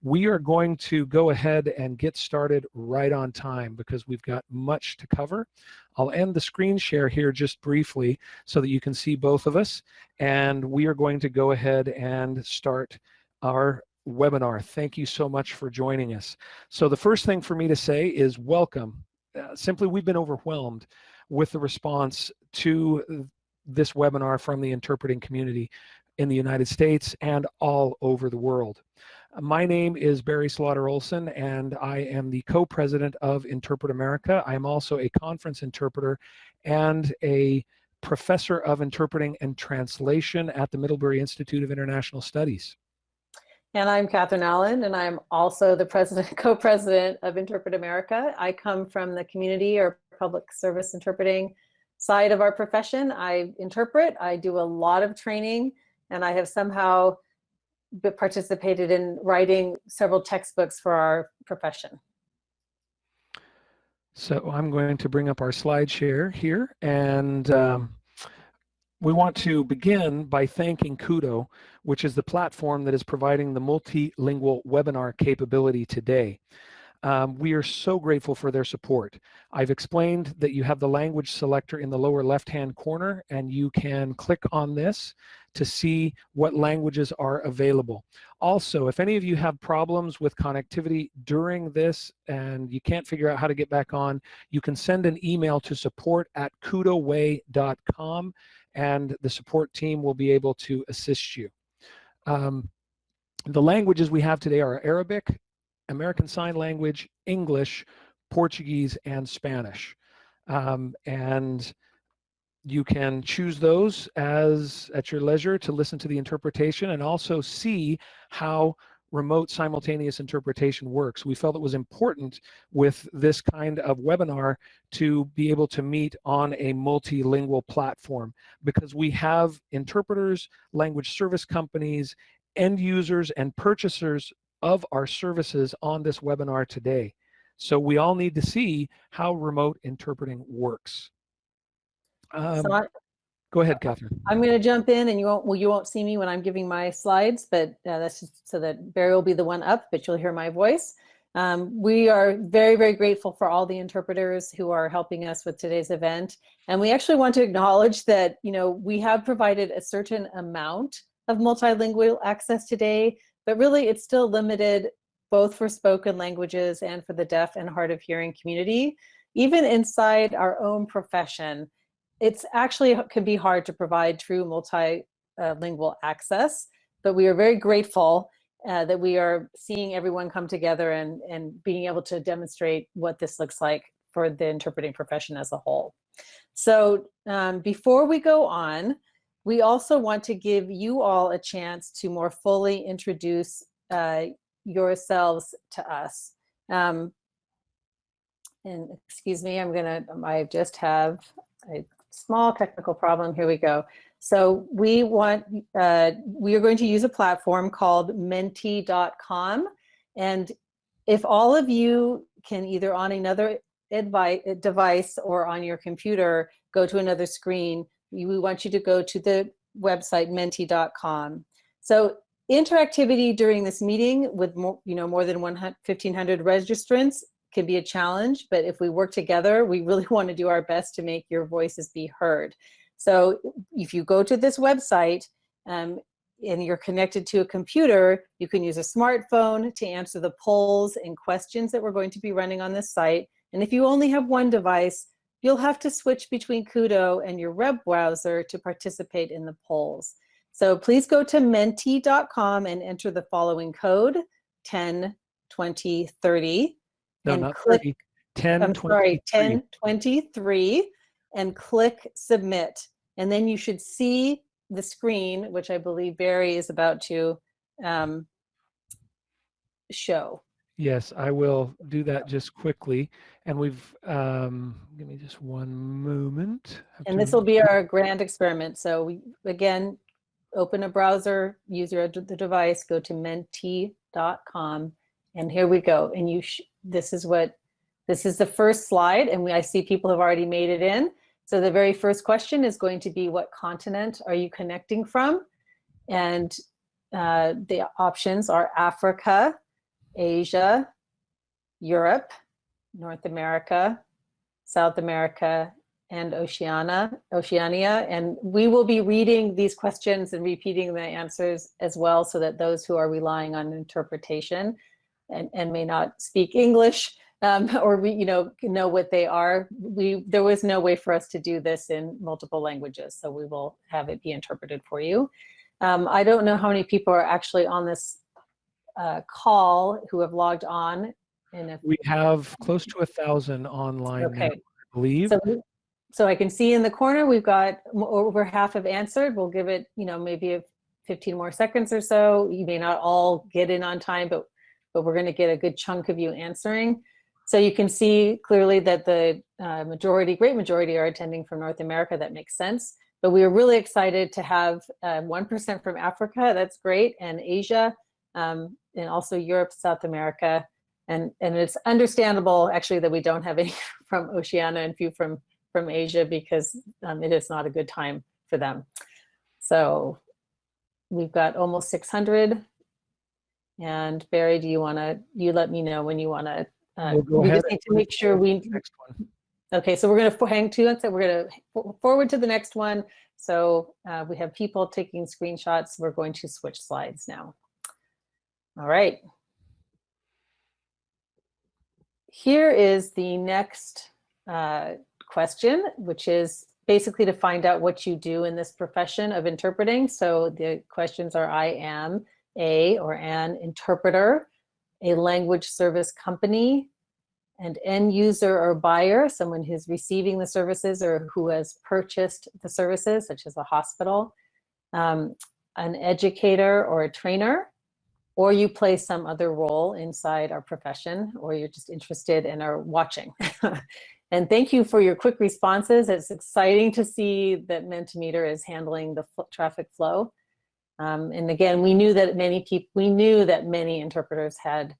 We are going to go ahead and get started right on time because we've got much to cover. I'll end the screen share here just briefly so that you can see both of us, and we are going to go ahead and start our webinar. Thank you so much for joining us. So the first thing for me to say is welcome. Simply, we've been overwhelmed with the response to this webinar from the interpreting community in the United States and all over the world. My name is Barry Slaughter Olsen, and I am the co-president of InterpretAmerica. I am also a conference interpreter and a professor of interpreting and translation at the Middlebury Institute of International Studies. And I'm Katharine Allen, and I'm also the co-president of InterpretAmerica. I come from the community or public service interpreting side of our profession. I interpret, I do a lot of training, and I have somehow participated in writing several textbooks for our profession. So I'm going to bring up our slide share here, and we want to begin by thanking Kudo, which is the platform that is providing the multilingual webinar capability today. We are so grateful for their support. I've explained that you have the language selector in the lower left-hand corner, and you can click on this to see what languages are available. Also, if any of you have problems with connectivity during this and you can't figure out how to get back on, you can send an email to support@kudoway.com, and the support team will be able to assist you. The languages we have today are Arabic, American Sign Language, English, Portuguese, and Spanish. And you can choose those at your leisure to listen to the interpretation and also see how remote simultaneous interpretation works. We felt it was important with this kind of webinar to be able to meet on a multilingual platform because we have interpreters, language service companies, end users, and purchasers of our services on this webinar today. So we all need to see how remote interpreting works. Go ahead, Katharine. I'm going to jump in, and you won't see me when I'm giving my slides, but that's just so that Barry will be the one up, but you'll hear my voice. We are very, very grateful for all the interpreters who are helping us with today's event. And we actually want to acknowledge that, we have provided a certain amount of multilingual access today, but really it's still limited both for spoken languages and for the deaf and hard of hearing community. Even inside our own profession, it's actually can be hard to provide true multilingual access, but we are very grateful that we are seeing everyone come together and being able to demonstrate what this looks like for the interpreting profession as a whole. So before we go on, we also want to give you all a chance to more fully introduce yourselves to us. And excuse me, I just have a small technical problem. Here we go. So we are going to use a platform called menti.com. And if all of you can either on another device or on your computer, go to another screen, we want you to go to the website menti.com. So interactivity during this meeting with more than 1,500 registrants can be a challenge, but if we work together, we really want to do our best to make your voices be heard. So if you go to this website and you're connected to a computer, you can use a smartphone to answer the polls and questions that we're going to be running on this site. And if you only have one device, you'll have to switch between Kudo and your web browser to participate in the polls. So please go to menti.com and enter the following code, 102030. No, and not click 30, 1023, and click submit. And then you should see the screen, which I believe Barry is about to show. Yes, I will do that just quickly. And we've, give me just one moment. And this will be our grand experiment. So we, again, open a browser, use the device, go to menti.com, and here we go. And this is the first slide, and I see people have already made it in. So the very first question is going to be, what continent are you connecting from? And the options are Africa, Asia, Europe, North America, South America, and Oceania. And we will be reading these questions and repeating the answers as well, so that those who are relying on interpretation and may not speak English or know what they are. There was no way for us to do this in multiple languages, so we will have it be interpreted for you. I don't know how many people are actually on this call who have logged on. And if We have close to 1,000 online now, I believe. So I can see in the corner we've got over half have answered. We'll give it, maybe 15 more seconds or so. You may not all get in on time, but we're going to get a good chunk of you answering. So you can see clearly that the great majority are attending from North America. That makes sense. But we are really excited to have 1% from Africa. That's great. And Asia, and also Europe, South America. And it's understandable, actually, that we don't have any from Oceania and few from Asia, because it is not a good time for them. So we've got almost 600. And Barry, you let me know when you want to, we just need to make sure next one. Okay, so we're going to hang to it. So we're going to forward to the next one. So we have people taking screenshots. We're going to switch slides now. All right. Here is the next question, which is basically to find out what you do in this profession of interpreting. So the questions are: I am an interpreter, a language service company, an end user or buyer, someone who's receiving the services or who has purchased the services, such as a hospital, an educator or a trainer, or you play some other role inside our profession, or you're just interested and are watching. And thank you for your quick responses. It's exciting to see that Mentimeter is handling the traffic flow. And again, we knew that many interpreters had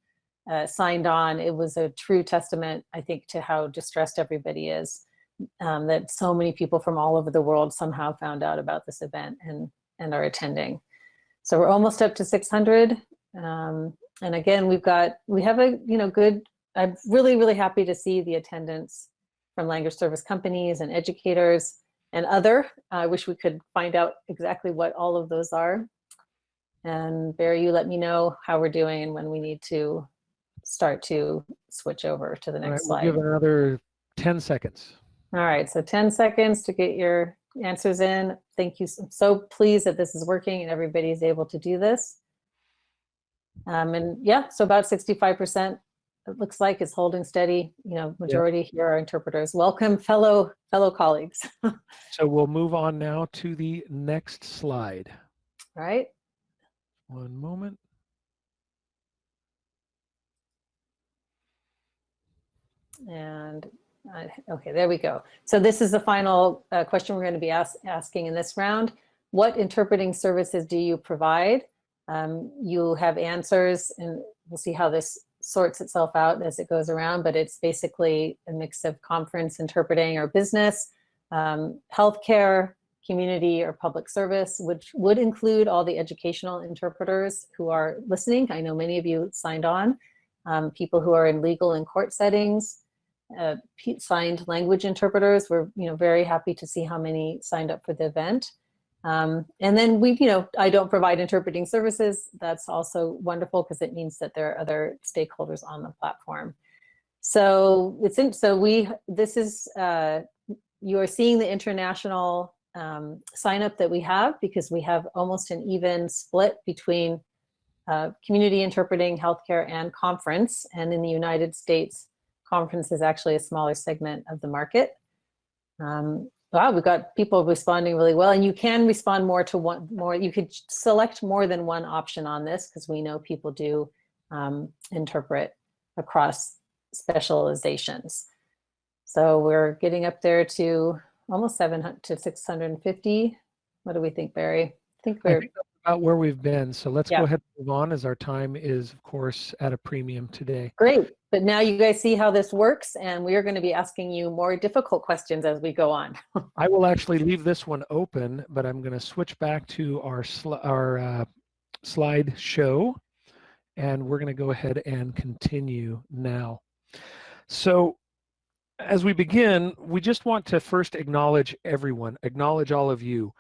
signed on. It was a true testament, I think, to how distressed everybody is, that so many people from all over the world somehow found out about this event and are attending. So we're almost up to 600. And again, we have a good. I'm really, really happy to see the attendance from language service companies and educators and other. I wish we could find out exactly what all of those are. And Barry, you let me know how we're doing and when we need to start to switch over to the next slide. We'll give another 10 seconds. All right, so 10 seconds to get your answers in. Thank you. I'm so pleased that this is working and everybody is able to do this. And yeah, so about 65%, it looks like, is holding steady. Majority here are interpreters. Welcome, fellow colleagues. So we'll move on now to the next slide. All right. One moment. And okay, there we go. So this is the final question we're going to be asking in this round. What interpreting services do you provide? You have answers, and we'll see how this sorts itself out as it goes around, but it's basically a mix of conference interpreting or business, healthcare, community, or public service, which would include all the educational interpreters who are listening. I know many of you signed on, people who are in legal and court settings, signed language interpreters. We're very happy to see how many signed up for the event. And then I don't provide interpreting services. That's also wonderful because it means that there are other stakeholders on the platform. So you are seeing the international sign up that we have, because we have almost an even split between community interpreting, healthcare, and conference. And in the United States, conference is actually a smaller segment of the market. Wow, we've got people responding really well, and you can respond more to one more. You could select more than one option on this, because we know people do interpret across specializations. So we're getting up there to almost 700 to 650. What do we think, Barry? I think that's about where we've been. So let's go ahead and move on, as our time is, of course, at a premium today. Great. But now you guys see how this works, and we are going to be asking you more difficult questions as we go on. I will actually leave this one open, but I'm going to switch back to our slide show. And we're going to go ahead and continue now. So as we begin, we just want to first acknowledge everyone, acknowledge all of you.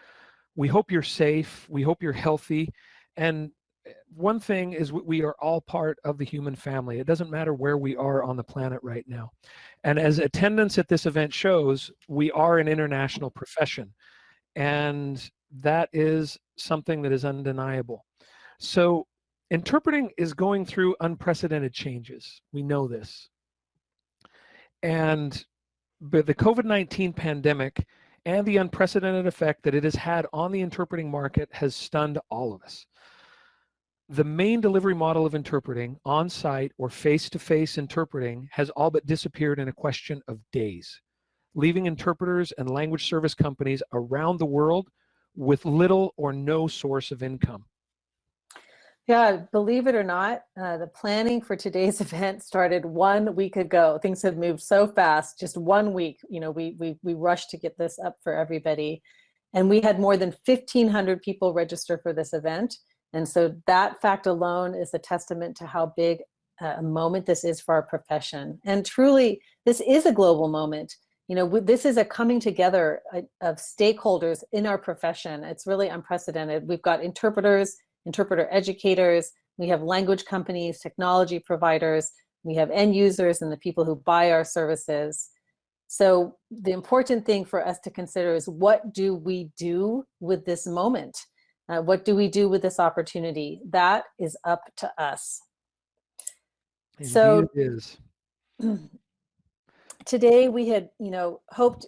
We hope you're safe. We hope you're healthy. And one thing is we are all part of the human family. It doesn't matter where we are on the planet right now. And as attendance at this event shows, we are an international profession. And that is something that is undeniable. So interpreting is going through unprecedented changes. We know this. And but the COVID-19 pandemic and the unprecedented effect that it has had on the interpreting market has stunned all of us. The main delivery model of interpreting, on-site or face-to-face interpreting, has all but disappeared in a question of days, leaving interpreters and language service companies around the world with little or no source of income. Yeah, believe it or not, the planning for today's event started 1 week ago. Things have moved so fast, just 1 week. You know, we rushed to get this up for everybody. And we had more than 1,500 people register for this event. And so that fact alone is a testament to how big a moment this is for our profession. And truly, this is a global moment. You know, this is a coming together of stakeholders in our profession. It's really unprecedented. We've got interpreters, interpreter educators, we have language companies, technology providers, we have end users and the people who buy our services. So the important thing for us to consider is, what do we do with this moment? What do we do with this opportunity? That is up to us. Indeed so it is. Today we had, hoped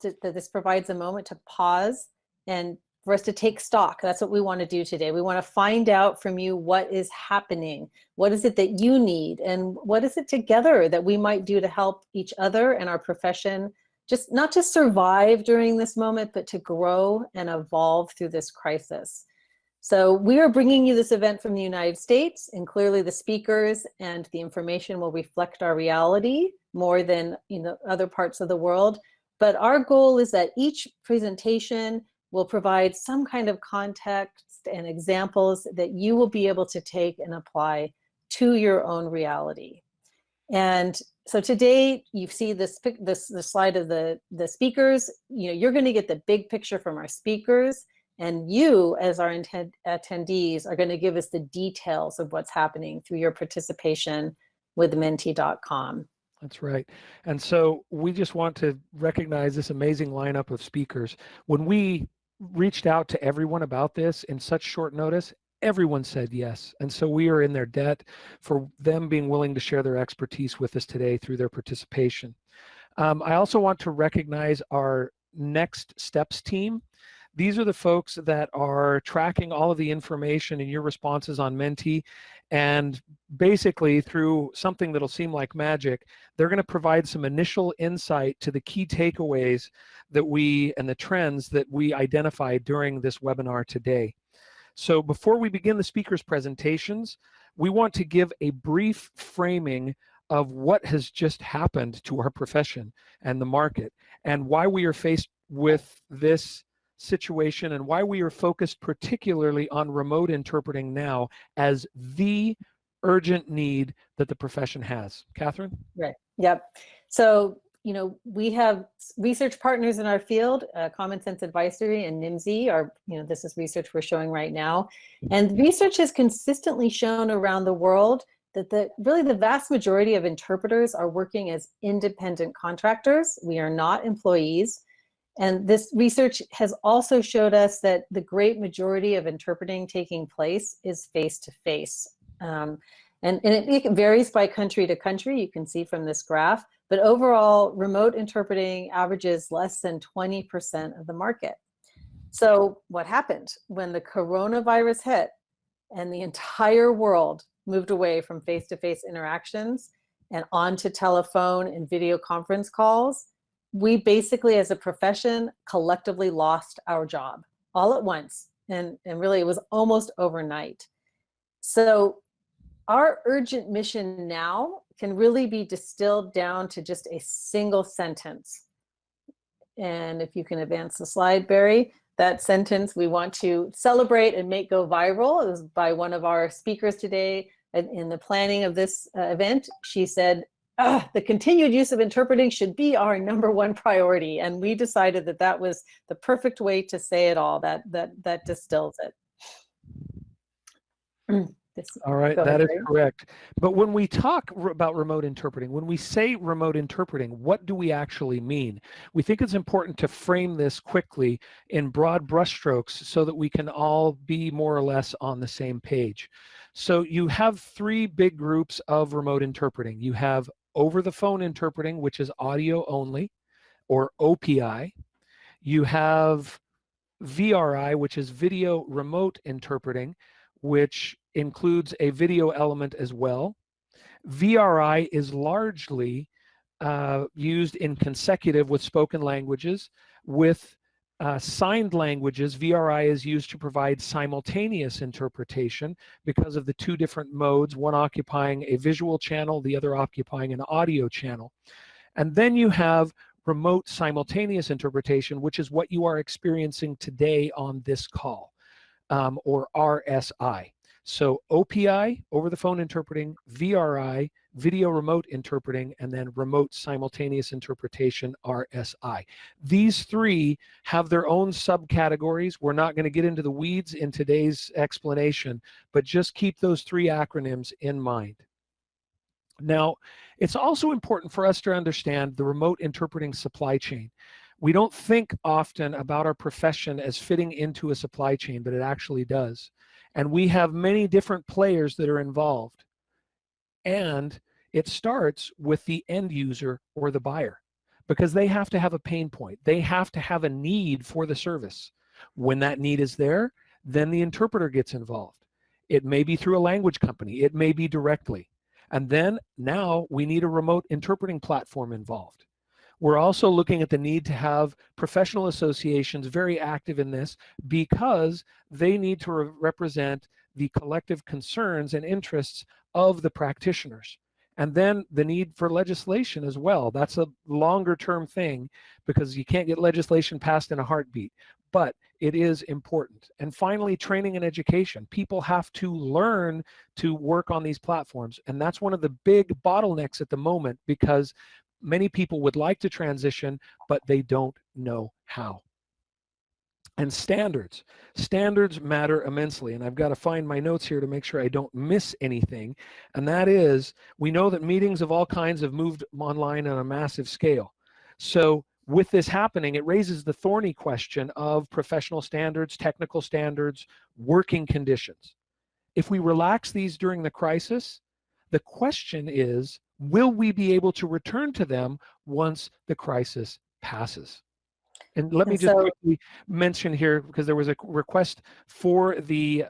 that this provides a moment to pause and for us to take stock. That's what we want to do today. We want to find out from you what is happening. What is it that you need? And what is it together that we might do to help each other and our profession just not just survive during this moment, but to grow and evolve through this crisis. So we are bringing you this event from the United States, and clearly the speakers and the information will reflect our reality more than other parts of the world. But our goal is that each presentation will provide some kind of context and examples that you will be able to take and apply to your own reality. And so today you see the slide of the speakers. You're going to get the big picture from our speakers, and you as our attendees are going to give us the details of what's happening through your participation with menti.com. That's right. And so we just want to recognize this amazing lineup of speakers. When we reached out to everyone about this in such short notice, everyone said yes. And so we are in their debt for them being willing to share their expertise with us today through their participation. I also want to recognize our Next Steps team. These are the folks that are tracking all of the information and your responses on Menti. And basically, through something that'll seem like magic, they're going to provide some initial insight to the key takeaways that and the trends that we identified during this webinar today. So before we begin the speakers' presentations, we want to give a brief framing of what has just happened to our profession and the market, and why we are faced with this situation, and why we are focused particularly on remote interpreting now as the urgent need that the profession has. Katharine? Right. Yep. So, we have research partners in our field, Common Sense Advisory and NIMSY are, this is research we're showing right now. And research has consistently shown around the world that really the vast majority of interpreters are working as independent contractors. We are not employees. And this research has also showed us that the great majority of interpreting taking place is face-to-face. And it varies by country to country, you can see from this graph, but overall, remote interpreting averages less than 20% of the market. So what happened when the coronavirus hit and the entire world moved away from face-to-face interactions and onto telephone and video conference calls? We basically, as a profession, collectively lost our job all at once. And really, it was almost overnight. So our urgent mission now can really be distilled down to just a single sentence. And if you can advance the slide, Barry, that sentence we want to celebrate and make go viral. It was by one of our speakers today, in the planning of this event, she said, the continued use of interpreting should be our #1 priority. And we decided that that was the perfect way to say it all, that distills it. All right, that is correct. But when we talk about remote interpreting, when we say remote interpreting, what do we actually mean? We think it's important to frame this quickly in broad brushstrokes so that we can all be more or less on the same page. So you have 3 big groups of remote interpreting. You have over the phone interpreting, which is audio only, or OPI. You have VRI, which is video remote interpreting, which includes a video element as well. VRI is largely used in consecutive with spoken languages. With signed languages, VRI is used to provide simultaneous interpretation because of the 2 different modes, one occupying a visual channel, the other occupying an audio channel. And then you have remote simultaneous interpretation, which is what you are experiencing today on this call, or RSI. So OPI, over the phone interpreting, VRI, video remote interpreting, and then remote simultaneous interpretation, RSI. These 3 have their own subcategories. We're not going to get into the weeds in today's explanation, but just keep those 3 acronyms in mind. Now, it's also important for us to understand the remote interpreting supply chain. We don't think often about our profession as fitting into a supply chain, but it actually does. And we have many different players that are involved. And it starts with the end user or the buyer, because they have to have a pain point. They have to have a need for the service. When that need is there, then the interpreter gets involved. It may be through a language company. It may be directly. And then now we need a remote interpreting platform involved. We're also looking at the need to have professional associations very active in this, because they need to represent the collective concerns and interests of the practitioners. And then the need for legislation as well. That's a longer term thing, because you can't get legislation passed in a heartbeat, but it is important. And finally, training and education. People have to learn to work on these platforms. And that's one of the big bottlenecks at the moment, because many people would like to transition, but they don't know how. And standards. Standards matter immensely. And I've got to find my notes here to make sure I don't miss anything. And that is, we know that meetings of all kinds have moved online on a massive scale. So with this happening, it raises the thorny question of professional standards, technical standards, working conditions. If we relax these during the crisis, the question is, will we be able to return to them once the crisis passes? And let me just quickly mention here, because there was a request for the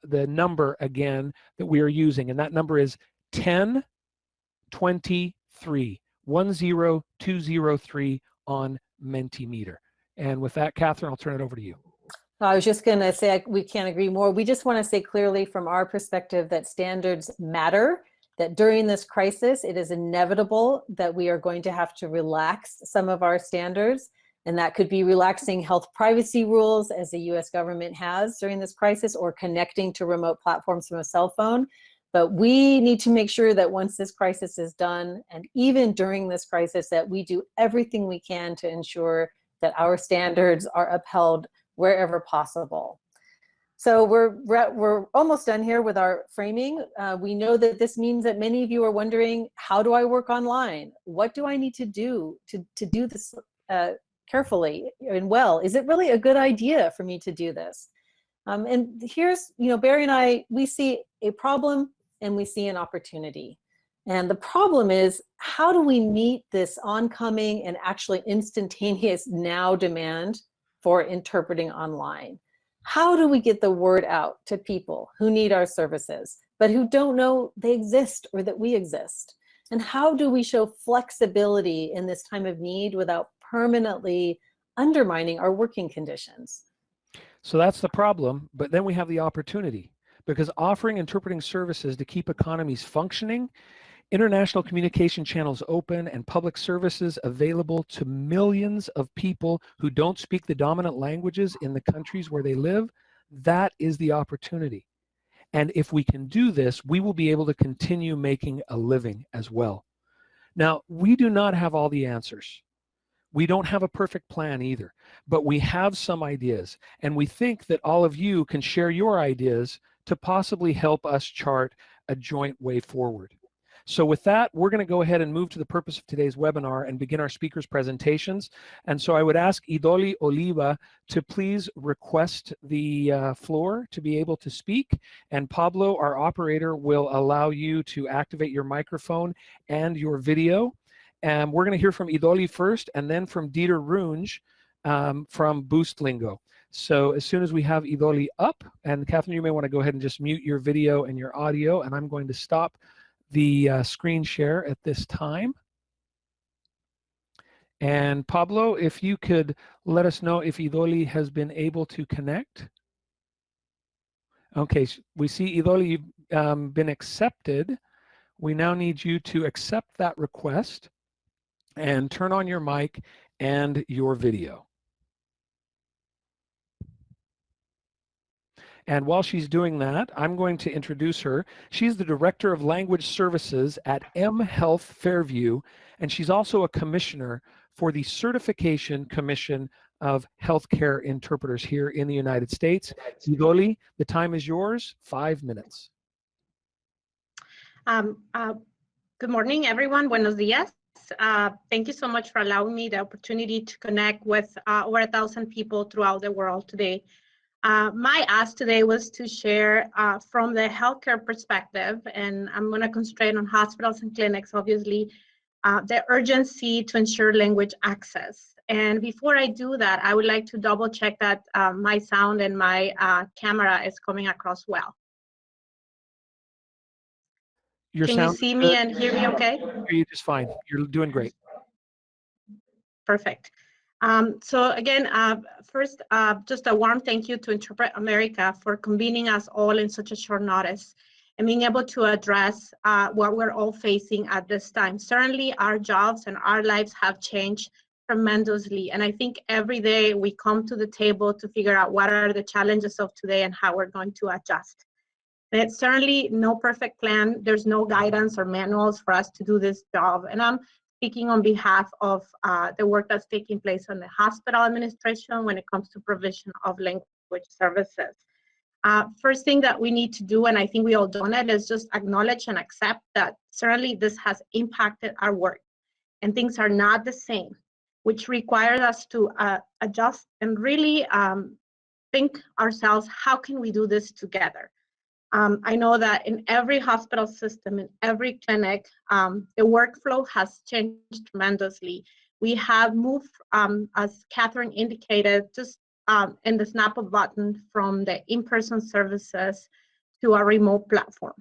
number again that we are using, and that number is 1023, 10203 on Mentimeter. And with that, Katharine, I'll turn it over to you. I was just going to say, we can't agree more. We just want to say clearly from our perspective that standards matter, that during this crisis, it is inevitable that we are going to have to relax some of our standards. And that could be relaxing health privacy rules, as the US government has during this crisis, or connecting to remote platforms from a cell phone. But we need to make sure that once this crisis is done, and even during this crisis, that we do everything we can to ensure that our standards are upheld wherever possible. So we're almost done here with our framing. We know that this means that many of you are wondering, how do I work online? What do I need to do to do this carefully and well? Is it really a good idea for me to do this? And here's, Barry and I, we see a problem and we see an opportunity. And the problem is, how do we meet this oncoming and actually instantaneous now demand for interpreting online? How do we get the word out to people who need our services, but who don't know they exist or that we exist? And how do we show flexibility in this time of need without permanently undermining our working conditions? So that's the problem, but then we have the opportunity, because offering interpreting services to keep economies functioning, international communication channels open, and public services available to millions of people who don't speak the dominant languages in the countries where they live, that is the opportunity. And if we can do this, we will be able to continue making a living as well. Now, we do not have all the answers. We don't have a perfect plan either, but we have some ideas, and we think that all of you can share your ideas to possibly help us chart a joint way forward. So with that, we're going to go ahead and move to the purpose of today's webinar and begin our speakers' presentations. And so I would ask Idoli Oliva to please request the floor to be able to speak, and Pablo, our operator, will allow you to activate your microphone and your video. And we're going to hear from Idoli first, and then from Dieter Runge from Boostlingo. So as soon as we have Idoli up, and Katharine, you may want to go ahead and just mute your video and your audio, and I'm going to stop the screen share at this time. And Pablo, if you could let us know if Idoli has been able to connect. Okay, we see Idoli, you've been accepted. We now need you to accept that request and turn on your mic and your video. And while she's doing that, I'm going to introduce her. She's the Director of Language Services at Health Fairview, and she's also a commissioner for the Certification Commission of Healthcare Interpreters here in the United States. Idoli, the time is yours, 5 minutes. Good morning, everyone. Buenos días. Thank you so much for allowing me the opportunity to connect with over 1,000 people throughout the world today. My ask today was to share from the healthcare perspective, and I'm going to concentrate on hospitals and clinics, obviously, the urgency to ensure language access. And before I do that, I would like to double check that my sound and my camera is coming across well. Can you see me and hear me okay? I hear you just fine. You're doing great. Perfect. So again, first, just a warm thank you to InterpretAmerica for convening us all in such a short notice and being able to address what we're all facing at this time. Certainly, our jobs and our lives have changed tremendously, and I think every day we come to the table to figure out what are the challenges of today and how we're going to adjust. It's certainly no perfect plan. There's no guidance or manuals for us to do this job, and I'm speaking on behalf of the work that's taking place on the hospital administration when it comes to provision of language services. First thing that we need to do, and I think we all done it, is just acknowledge and accept that certainly this has impacted our work and things are not the same, which requires us to adjust and really think ourselves, how can we do this together? I know that in every hospital system, in every clinic, the workflow has changed tremendously. We have moved, as Katharine indicated, just in the snap of a button from the in-person services to a remote platform.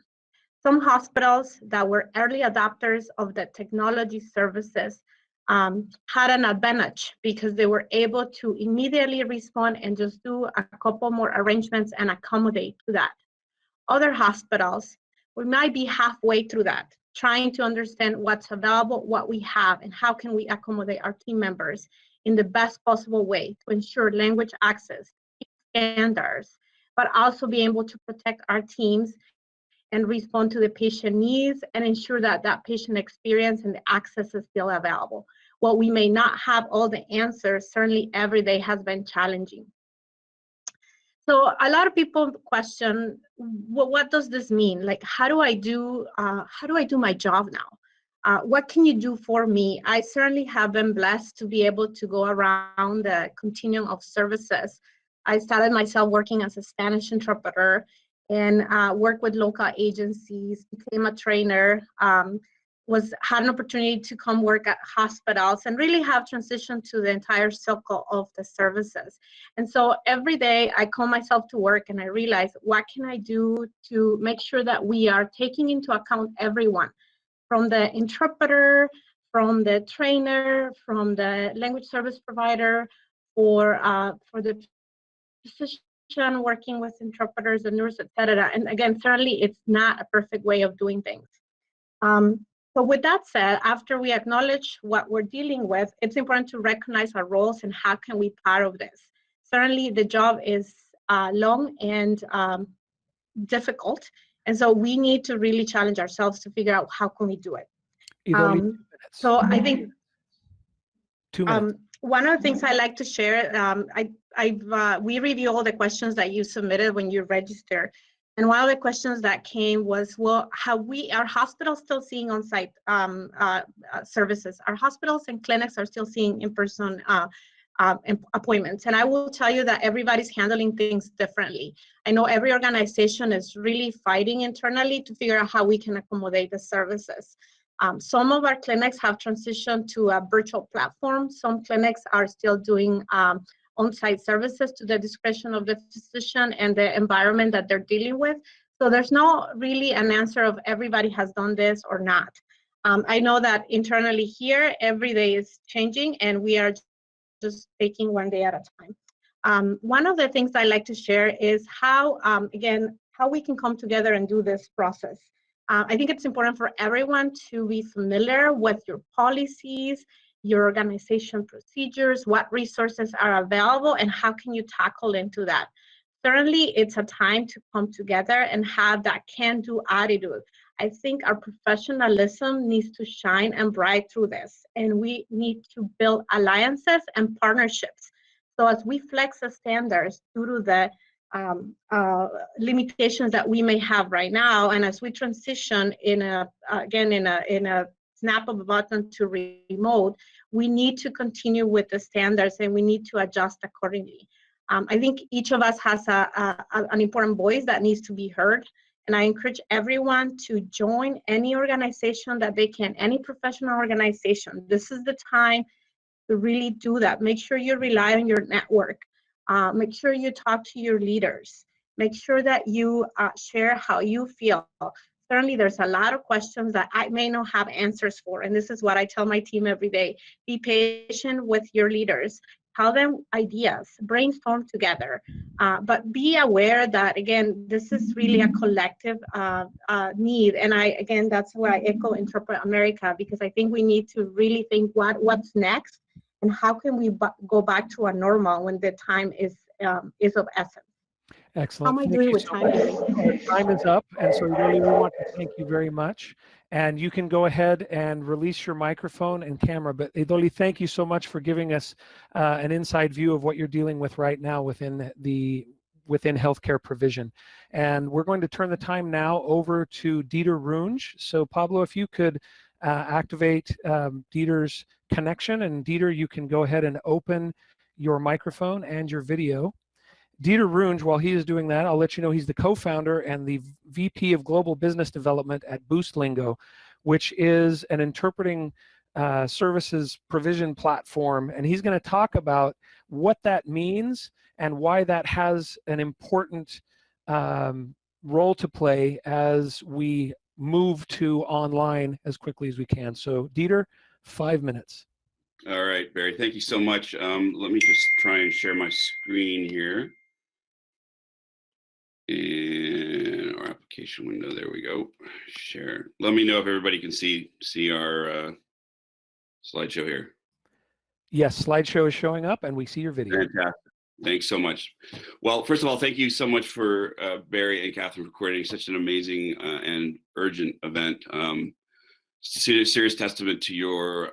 Some hospitals that were early adopters of the technology services had an advantage because they were able to immediately respond and just do a couple more arrangements and accommodate to that. Other hospitals, we might be halfway through that, trying to understand what's available, what we have, and how can we accommodate our team members in the best possible way to ensure language access standards, but also be able to protect our teams and respond to the patient needs and ensure that that patient experience and the access is still available. While we may not have all the answers, certainly every day has been challenging. So a lot of people question, well, what does this mean? Like, how do I do my job now? What can you do for me? I certainly have been blessed to be able to go around the continuum of services. I started myself working as a Spanish interpreter and worked with local agencies, became a trainer, had an opportunity to come work at hospitals and really have transitioned to the entire circle of the services. And so every day I call myself to work and I realize, what can I do to make sure that we are taking into account everyone, from the interpreter, from the trainer, from the language service provider, for the physician working with interpreters, the nurse, etc. And again, certainly it's not a perfect way of doing things. So with that said, after we acknowledge what we're dealing with, it's important to recognize our roles and how can we be part of this. Certainly the job is long and difficult. And so we need to really challenge ourselves to figure out how can we do it. Idoli, 2 minutes. So I think 2 minutes. one of the things I like to share, we review all the questions that you submitted when you register. And one of the questions that came was, well, are hospitals still seeing on-site services? Our hospitals and clinics are still seeing in-person appointments. And I will tell you that everybody's handling things differently. I know every organization is really fighting internally to figure out how we can accommodate the services. Some of our clinics have transitioned to a virtual platform. Some clinics are still doing on-site services to the discretion of the physician and the environment that they're dealing with. So there's no really an answer of everybody has done this or not. I know that internally here, every day is changing and we are just taking one day at a time. One of the things I like to share is how, again, how we can come together and do this process. I think it's important for everyone to be familiar with your policies, your organization procedures, what resources are available, and how can you tackle into that. Certainly, it's a time to come together and have that can-do attitude. I think our professionalism needs to shine and bright through this, and we need to build alliances and partnerships. So as we flex the standards due to the limitations that we may have right now, and as we transition in a snap of a button to remote, we need to continue with the standards and we need to adjust accordingly. I think each of us has an important voice that needs to be heard, and I encourage everyone to join any organization that they can, any professional organization. This is the time to really do that. Make sure you rely on your network. Make sure you talk to your leaders. Make sure that you share how you feel. Certainly, there's a lot of questions that I may not have answers for, and this is what I tell my team every day. Be patient with your leaders. Tell them ideas, brainstorm together, but be aware that, again, this is really a collective need. And that's why I echo InterpretAmerica, because I think we need to really think what's next and how can we go back to a normal when the time is of essence. Excellent. How am I Thank doing you with so time? much. Time is up, and so really we want to thank you very much. And you can go ahead and release your microphone and camera. But Idoli, thank you so much for giving us an inside view of what you're dealing with right now within healthcare provision. And we're going to turn the time now over to Dieter Runge. So Pablo, if you could activate Dieter's connection, and Dieter, you can go ahead and open your microphone and your video. Dieter Runge, while he is doing that, I'll let you know he's the co-founder and the VP of Global Business Development at Boostlingo, which is an interpreting services provision platform. And he's going to talk about what that means and why that has an important role to play as we move to online as quickly as we can. So Dieter, 5 minutes. All right, Barry, thank you so much. Let me just try and share my screen here. In our application window, there we go. Share. Let me know if everybody can see our slideshow here. Yes, slideshow is showing up, and we see your video. Fantastic. Thanks so much. Well, first of all, thank you so much for Barry and Katharine for coordinating such an amazing and urgent event. Serious testament to your,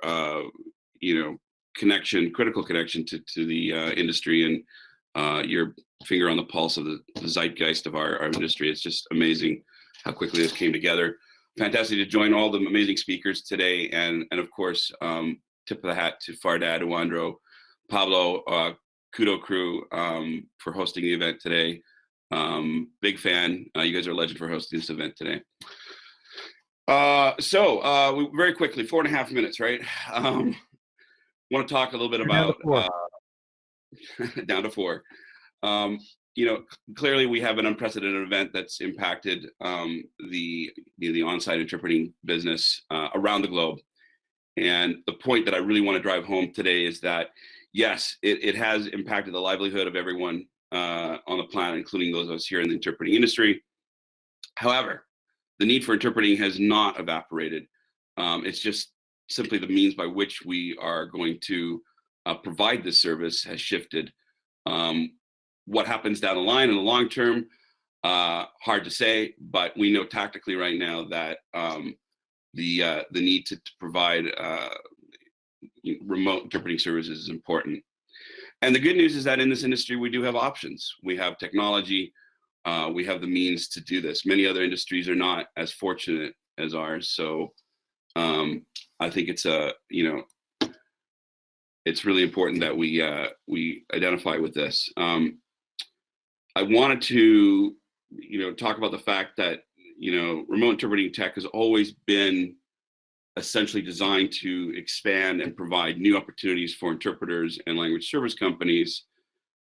critical connection to the industry and your finger on the pulse of the zeitgeist of our industry. It's just amazing how quickly this came together. Fantastic to join all the amazing speakers today, and of course, tip of the hat to Fardad, Uandro, Pablo, Kudo crew for hosting the event today. Big fan. You guys are a legend for hosting this event today. So very quickly, 4.5 minutes, right? Want to talk a little bit about down to 4. Clearly we have an unprecedented event that's impacted the on-site interpreting business around the globe. And the point that I really want to drive home today is that, yes, it has impacted the livelihood of everyone on the planet, including those of us here in the interpreting industry. However, the need for interpreting has not evaporated. It's just simply the means by which we are going to provide this service has shifted. What happens down the line in the long term, hard to say, but we know tactically right now that the need to provide remote interpreting services is important. And the good news is that in this industry, we do have options. We have technology. We have the means to do this. Many other industries are not as fortunate as ours. So I think it's it's really important that we identify with this. I wanted to talk about the fact that remote interpreting tech has always been essentially designed to expand and provide new opportunities for interpreters and language service companies,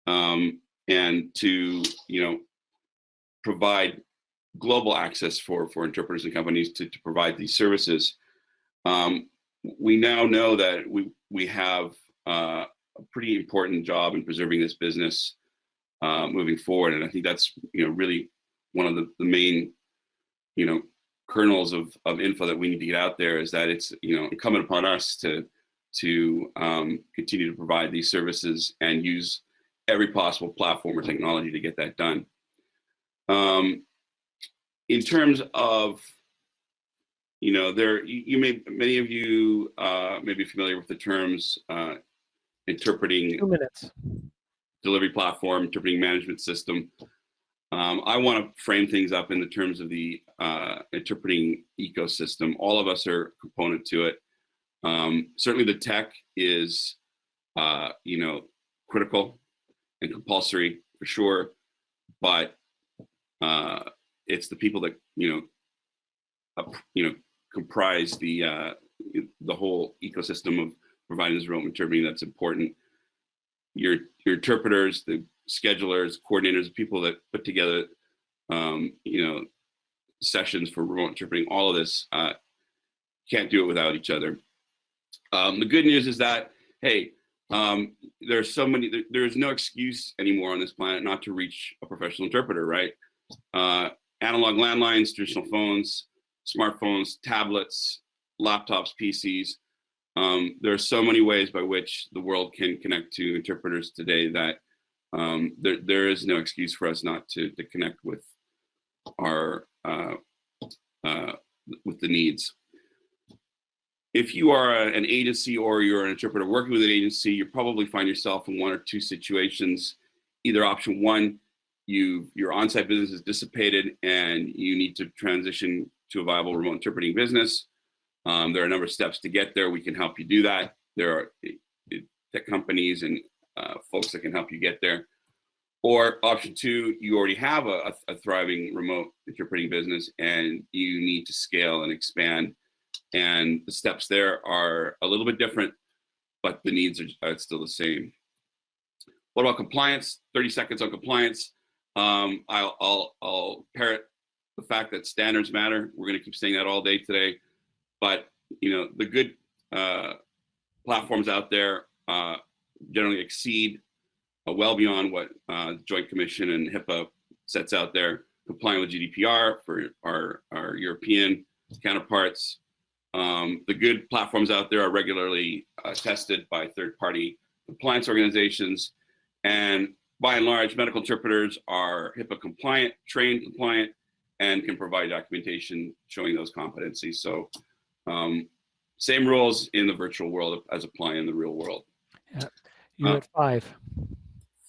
and to provide global access for interpreters and companies to provide these services. We now know that we have a pretty important job in preserving this business moving forward, and I think that's really one of the main kernels of info that we need to get out there, is that it's incumbent upon us to continue to provide these services and use every possible platform or technology to get that done. In terms of many of you may be familiar with the terms interpreting 2 minutes. Delivery platform, interpreting management system. I want to frame things up in the terms of the interpreting ecosystem. All of us are a component to it. Certainly the tech is critical and compulsory for sure, but it's the people that comprise the whole ecosystem of providing this remote interpreting that's important. Your interpreters, the schedulers, coordinators, people that put together sessions for remote interpreting, all of this can't do it without each other. The good news is that, hey, there's no excuse anymore on this planet not to reach a professional interpreter, right? Analog landlines, traditional phones, smartphones, tablets, laptops, PCs. There are so many ways by which the world can connect to interpreters today that there is no excuse for us not to connect with our with the needs. If you are an agency or you're an interpreter working with an agency, you probably find yourself in one or two situations. Either option one, your on-site business is dissipated and you need to transition to a viable remote interpreting business. There are a number of steps to get there. We can help you do that. There are tech companies and folks that can help you get there. Or option two, you already have a thriving remote interpreting business and you need to scale and expand. And the steps there are a little bit different, but the needs are still the same. What about compliance? 30 seconds on compliance. I'll parrot the fact that standards matter. We're going to keep saying that all day today. But the good platforms out there generally exceed well beyond what the Joint Commission and HIPAA sets out there, complying with GDPR for our European counterparts. The good platforms out there are regularly tested by third-party compliance organizations. And by and large, medical interpreters are HIPAA compliant, trained compliant, and can provide documentation showing those competencies. So same rules in the virtual world as apply in the real world. Yeah. You're at 5.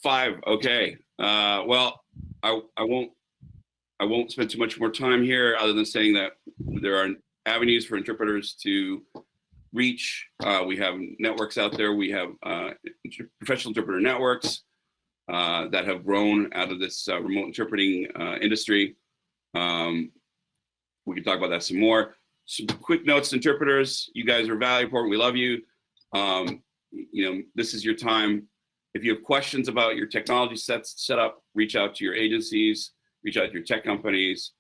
5, okay. Well, I won't spend too much more time here other than saying that there are avenues for interpreters to reach. We have networks out there. We have professional interpreter networks that have grown out of this remote interpreting industry. We can talk about that some more. Some quick notes to interpreters. You guys are valuable. We love you. This is your time. If you have questions about your technology set up, reach out to your agencies, reach out to your tech companies.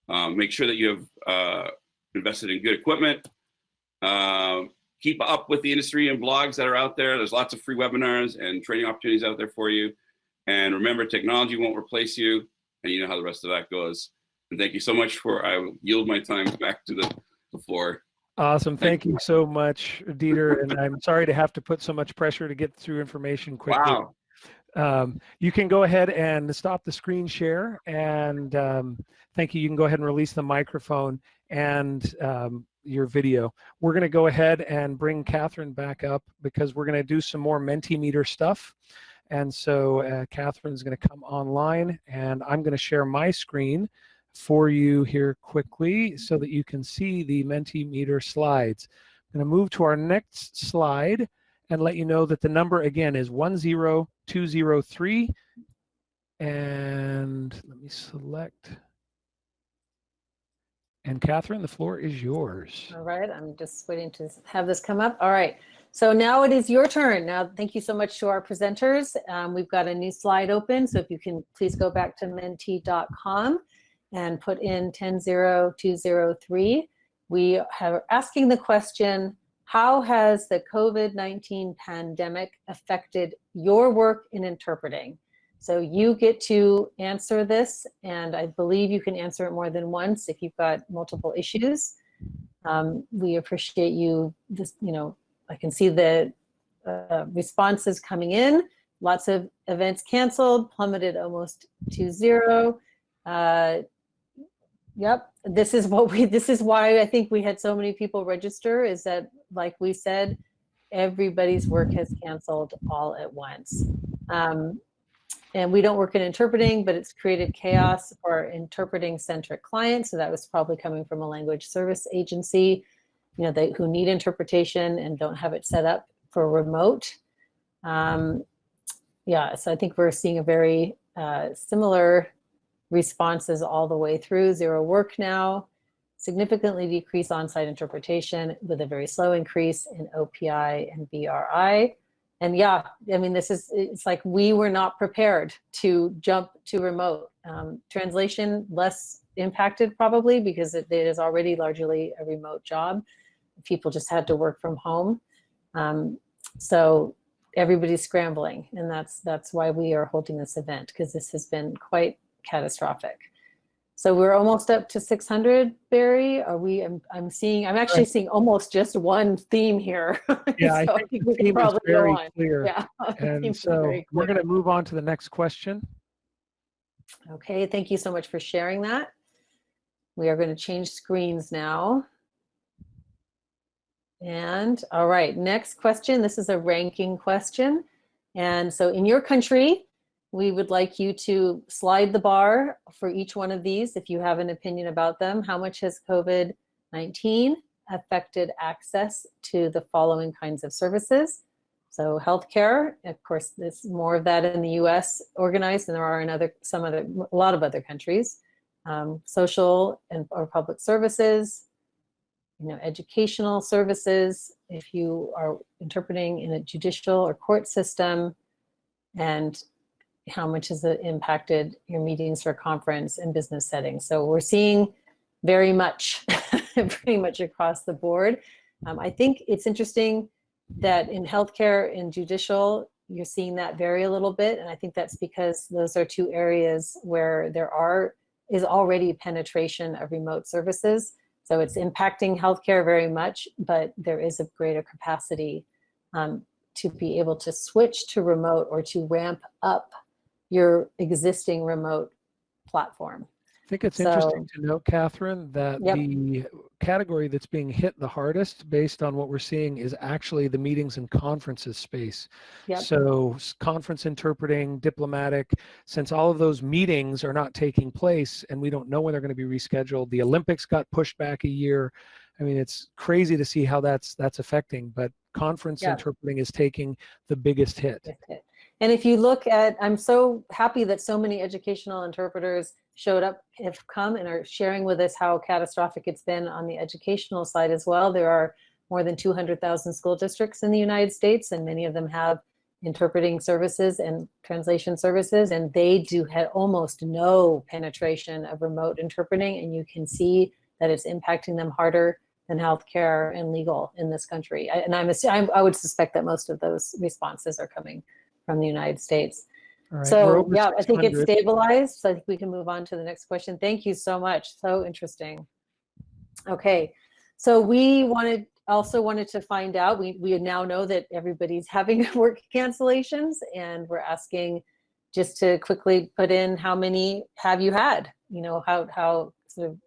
Make sure that you have invested in good equipment. Keep up with the industry and blogs that are out there. There's lots of free webinars and training opportunities out there for you. And remember, technology won't replace you, and you know how the rest of that goes. And thank you so much I will yield my time back to the floor. Awesome. Thank you so much, Dieter. And I'm sorry to have to put so much pressure to get through information quickly. Wow. You can go ahead and stop the screen share, and thank you. You can go ahead and release the microphone and your video. We're going to go ahead and bring Katharine back up because we're going to do some more Mentimeter stuff. And so Katharine's going to come online, and I'm going to share my screen for you here quickly so that you can see the Mentimeter slides. I'm going to move to our next slide and let you know that the number again is 10203. And let me select. And Katharine, the floor is yours. All right, I'm just waiting to have this come up. All right, so now it is your turn. Now, thank you so much to our presenters. We've got a new slide open, so if you can please go back to menti.com and put in 10203. We are asking the question, how has the COVID-19 pandemic affected your work in interpreting? So you get to answer this, and I believe you can answer it more than once if you've got multiple issues. We appreciate you. I can see the responses coming in. Lots of events canceled, plummeted almost to zero. Yep, this is why I think we had so many people register, is that, like we said, everybody's work has canceled all at once. And we don't work in interpreting, but it's created chaos for our interpreting-centric clients. So that was probably coming from a language service agency, who need interpretation and don't have it set up for remote. So I think we're seeing a very similar responses all the way through. Zero work now, significantly decreased on-site interpretation with a very slow increase in OPI and BRI. And yeah, I mean, it's like we were not prepared to jump to remote. Translation less impacted probably because it is already largely a remote job. People just had to work from home. So everybody's scrambling, and that's why we are holding this event, because this has been quite catastrophic. So we're almost up to 600, Barry. I'm actually seeing almost just one theme here. Yeah, so I think the theme is very clear. Yeah. And so we're going to move on to the next question. Okay, thank you so much for sharing that. We are going to change screens now. And all right, next question. This is a ranking question. And so in your country, we would like you to slide the bar for each one of these if you have an opinion about them. How much has COVID-19 affected access to the following kinds of services? So healthcare, of course, there's more of that in the US organized than there are in a lot of other countries. Social or public services, educational services, if you are interpreting in a judicial or court system, and how much has it impacted your meetings for conference and business settings. So we're seeing very much, pretty much across the board. I think it's interesting that in healthcare and judicial, you're seeing that vary a little bit. And I think that's because those are two areas where there is already penetration of remote services. So it's impacting healthcare very much, but there is a greater capacity to be able to switch to remote or to ramp up your existing remote platform. I think it's interesting to note, Katharine, that the category that's being hit the hardest based on what we're seeing is actually the meetings and conferences space. So conference interpreting, diplomatic, since all of those meetings are not taking place and we don't know when they're going to be rescheduled. The Olympics got pushed back a year. I mean, it's crazy to see how that's affecting, but conference interpreting is taking the biggest hit. And if you look at, I'm so happy that so many educational interpreters have come and are sharing with us how catastrophic it's been on the educational side as well. There are more than 200,000 school districts in the United States, and many of them have interpreting services and translation services, and they do have almost no penetration of remote interpreting, and you can see that it's impacting them harder than healthcare and legal in this country. I would suspect that most of those responses are coming from the United States. Right, so yeah, I think it's stabilized. So I think we can move on to the next question. Thank you so much. So interesting. Okay, so we wanted also wanted to find out, we now know that everybody's having work cancellations, and we're asking just to quickly put in how many have you had? You know, how sort of.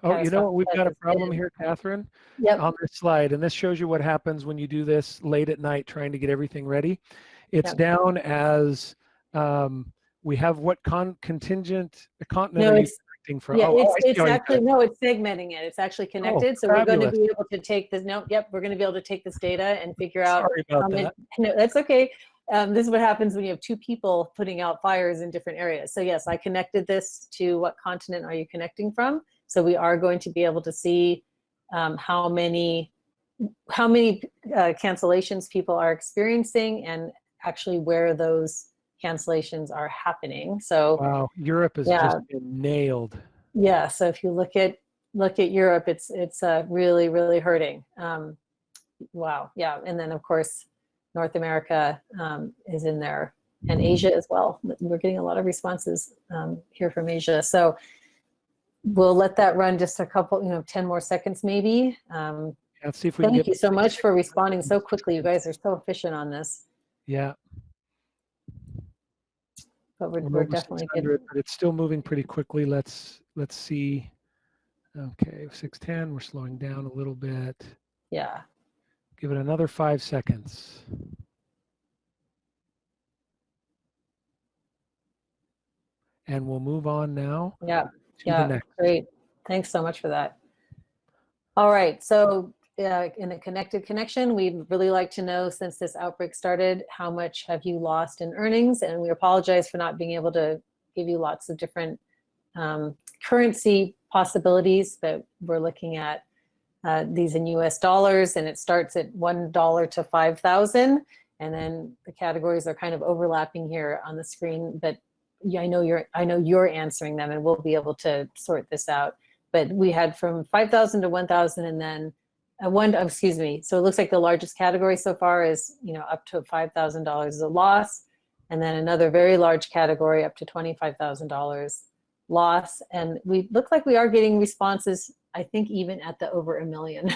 Oh, you know what? We've got a problem here, Katharine, Yep. on this slide. And this shows you what happens when you do this late at night trying to get everything ready. It's Yep. down as we have what contingent continent No, are you it's, connecting from? yeah, Oh, I see it's how you actually, did it. no, it's segmenting it. It's actually connected. Oh, So we're going to fabulous. be able to take this, no, yep, we're going to be able to take this data and figure out. Sorry about that. No, that's okay. This is what happens when you have two people putting out fires in different areas. So yes, I connected this to what continent are you connecting from. So we are going to be able to see how many cancellations people are experiencing, and actually where those cancellations are happening. So Wow, Europe has just been nailed. yeah, so if you look at Europe, it's really, really hurting. Wow, yeah, and then of course North America is in there, and Asia as well. We're getting a lot of responses here from Asia. So we'll let that run just a couple, 10 more seconds maybe. Let's see if we can Thank you so much for responding so quickly. You guys are so efficient on this. Yeah. But we're definitely good. But it's still moving pretty quickly. Let's see. Okay, 610. We're slowing down a little bit. Yeah. Give it another 5 seconds. And we'll move on now. Yeah. To the next. Great. Thanks so much for that. All right. So in a connected connection, we'd really like to know, since this outbreak started, how much have you lost in earnings? And we apologize for not being able to give you lots of different currency possibilities, but we're looking at these in US dollars, and it starts at $1 to 5,000. And then the categories are kind of overlapping here on the screen, but yeah, I know you're answering them, and we'll be able to sort this out. But we had from 5,000 to 1,000, and then so it looks like the largest category so far is, up to $5,000 is a loss, and then another very large category up to $25,000 loss. And we look like we are getting responses, I think, even at the over $1 million.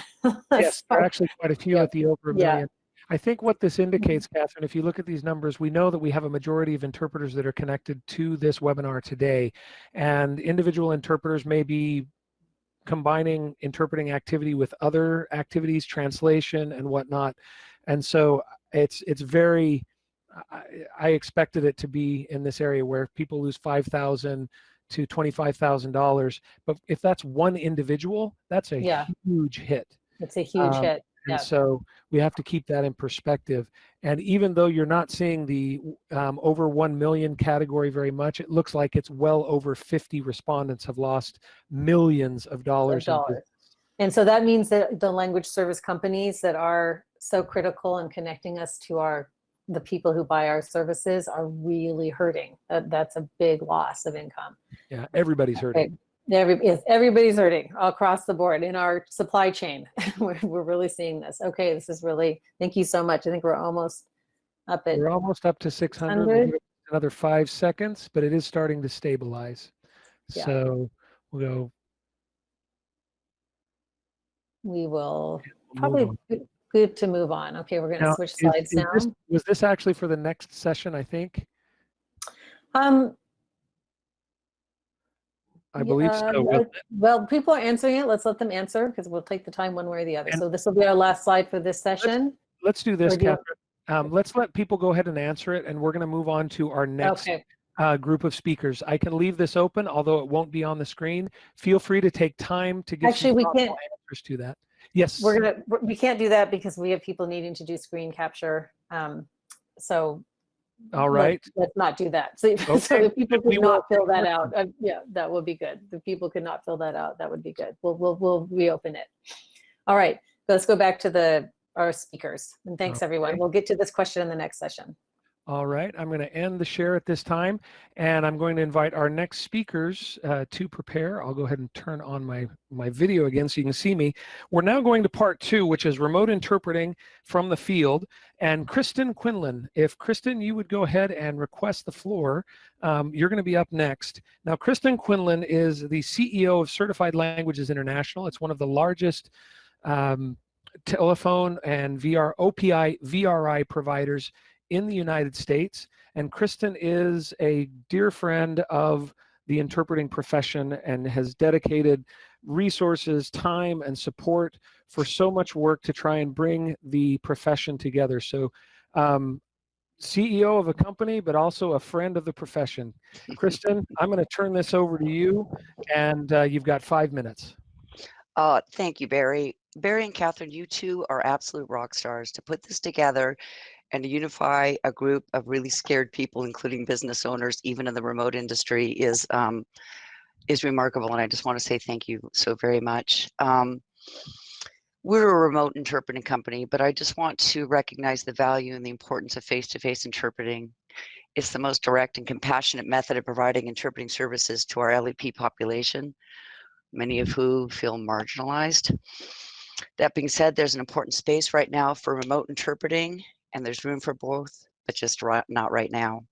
Yes, there are actually quite a few at the over $1 million. Yeah. I think what this indicates, Katharine, if you look at these numbers, we know that we have a majority of interpreters that are connected to this webinar today, and individual interpreters may be combining interpreting activity with other activities, translation and whatnot. And so it's very, I expected it to be in this area where people lose $5,000 to $25,000. But if that's one individual, that's a huge hit. It's a huge hit. And so we have to keep that in perspective. And even though you're not seeing the over 1 million category very much, it looks like it's well over 50 respondents have lost millions of dollars. And so that means that the language service companies that are so critical in connecting us to the people who buy our services are really hurting. That's a big loss of income. Yeah, everybody's hurting. Everybody's hurting across the board in our supply chain. We're really seeing this. Okay, this is really, thank you so much. I think we're almost up to 600. We'll give it another 5 seconds, but it is starting to stabilize. Yeah. So we'll go. We will probably good to move on. Okay, we're going to switch slides now. Was this actually for the next session, I think? I believe so. Well, people are answering it. Let's let them answer, because we'll take the time one way or the other. So this will be our last slide for this session. Let's do this, Katharine. Let's let people go ahead and answer it, and we're going to move on to our next group of speakers. I can leave this open, although it won't be on the screen. Feel free to take time to get some thoughtful answers to that. Yes. We can't do that because we have people needing to do screen capture. So all right, let's not do that. So, so if people could not fill that out, that would be good. If people could not fill that out, that would be good. We'll reopen it. All right, let's go back to our speakers. And thanks everyone. We'll get to this question in the next session. All right, I'm going to end the share at this time, and I'm going to invite our next speakers to prepare. I'll go ahead and turn on my video again so you can see me. We're now going to part 2, which is remote interpreting from the field. And Kristin Quinlan, if Kristin, you would go ahead and request the floor, you're going to be up next. Now, Kristin Quinlan is the CEO of Certified Languages International. It's one of the largest telephone and OPI, VRI providers in the United States. And Kristin is a dear friend of the interpreting profession and has dedicated resources, time, and support for so much work to try and bring the profession together. So CEO of a company, but also a friend of the profession. Kristin, I'm going to turn this over to you, and you've got 5 minutes. Thank you, Barry. Barry and Katharine, you two are absolute rock stars. To put this together and to unify a group of really scared people, including business owners, even in the remote industry, is remarkable. And I just want to say thank you so very much. We're a remote interpreting company, but I just want to recognize the value and the importance of face-to-face interpreting. It's the most direct and compassionate method of providing interpreting services to our LEP population, many of who feel marginalized. That being said, there's an important space right now for remote interpreting, and there's room for both, but just not right now.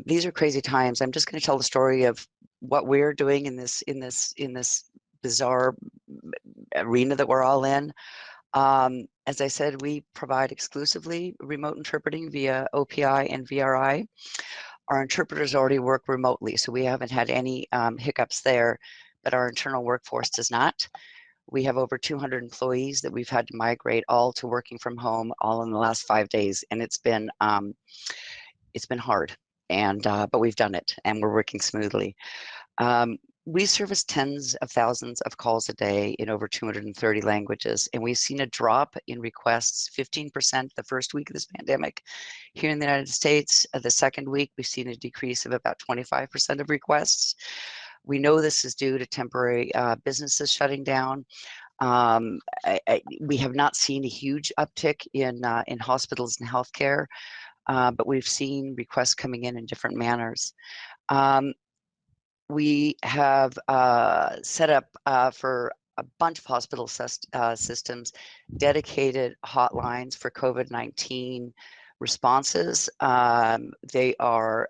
These are crazy times. I'm just going to tell the story of what we're doing in this bizarre arena that we're all in. As I said, we provide exclusively remote interpreting via OPI and VRI. Our interpreters already work remotely, so we haven't had any hiccups there, but our internal workforce does not. We have over 200 employees that we've had to migrate all to working from home all in the last 5 days, and it's been hard, and but we've done it, and we're working smoothly. We service tens of thousands of calls a day in over 230 languages, and we've seen a drop in requests, 15% the first week of this pandemic. Here in the United States, the second week, we've seen a decrease of about 25% of requests. We know this is due to temporary businesses shutting down. We have not seen a huge uptick in hospitals and healthcare, but we've seen requests coming in different manners. We have set up for a bunch of hospital systems dedicated hotlines for COVID-19 responses. They are,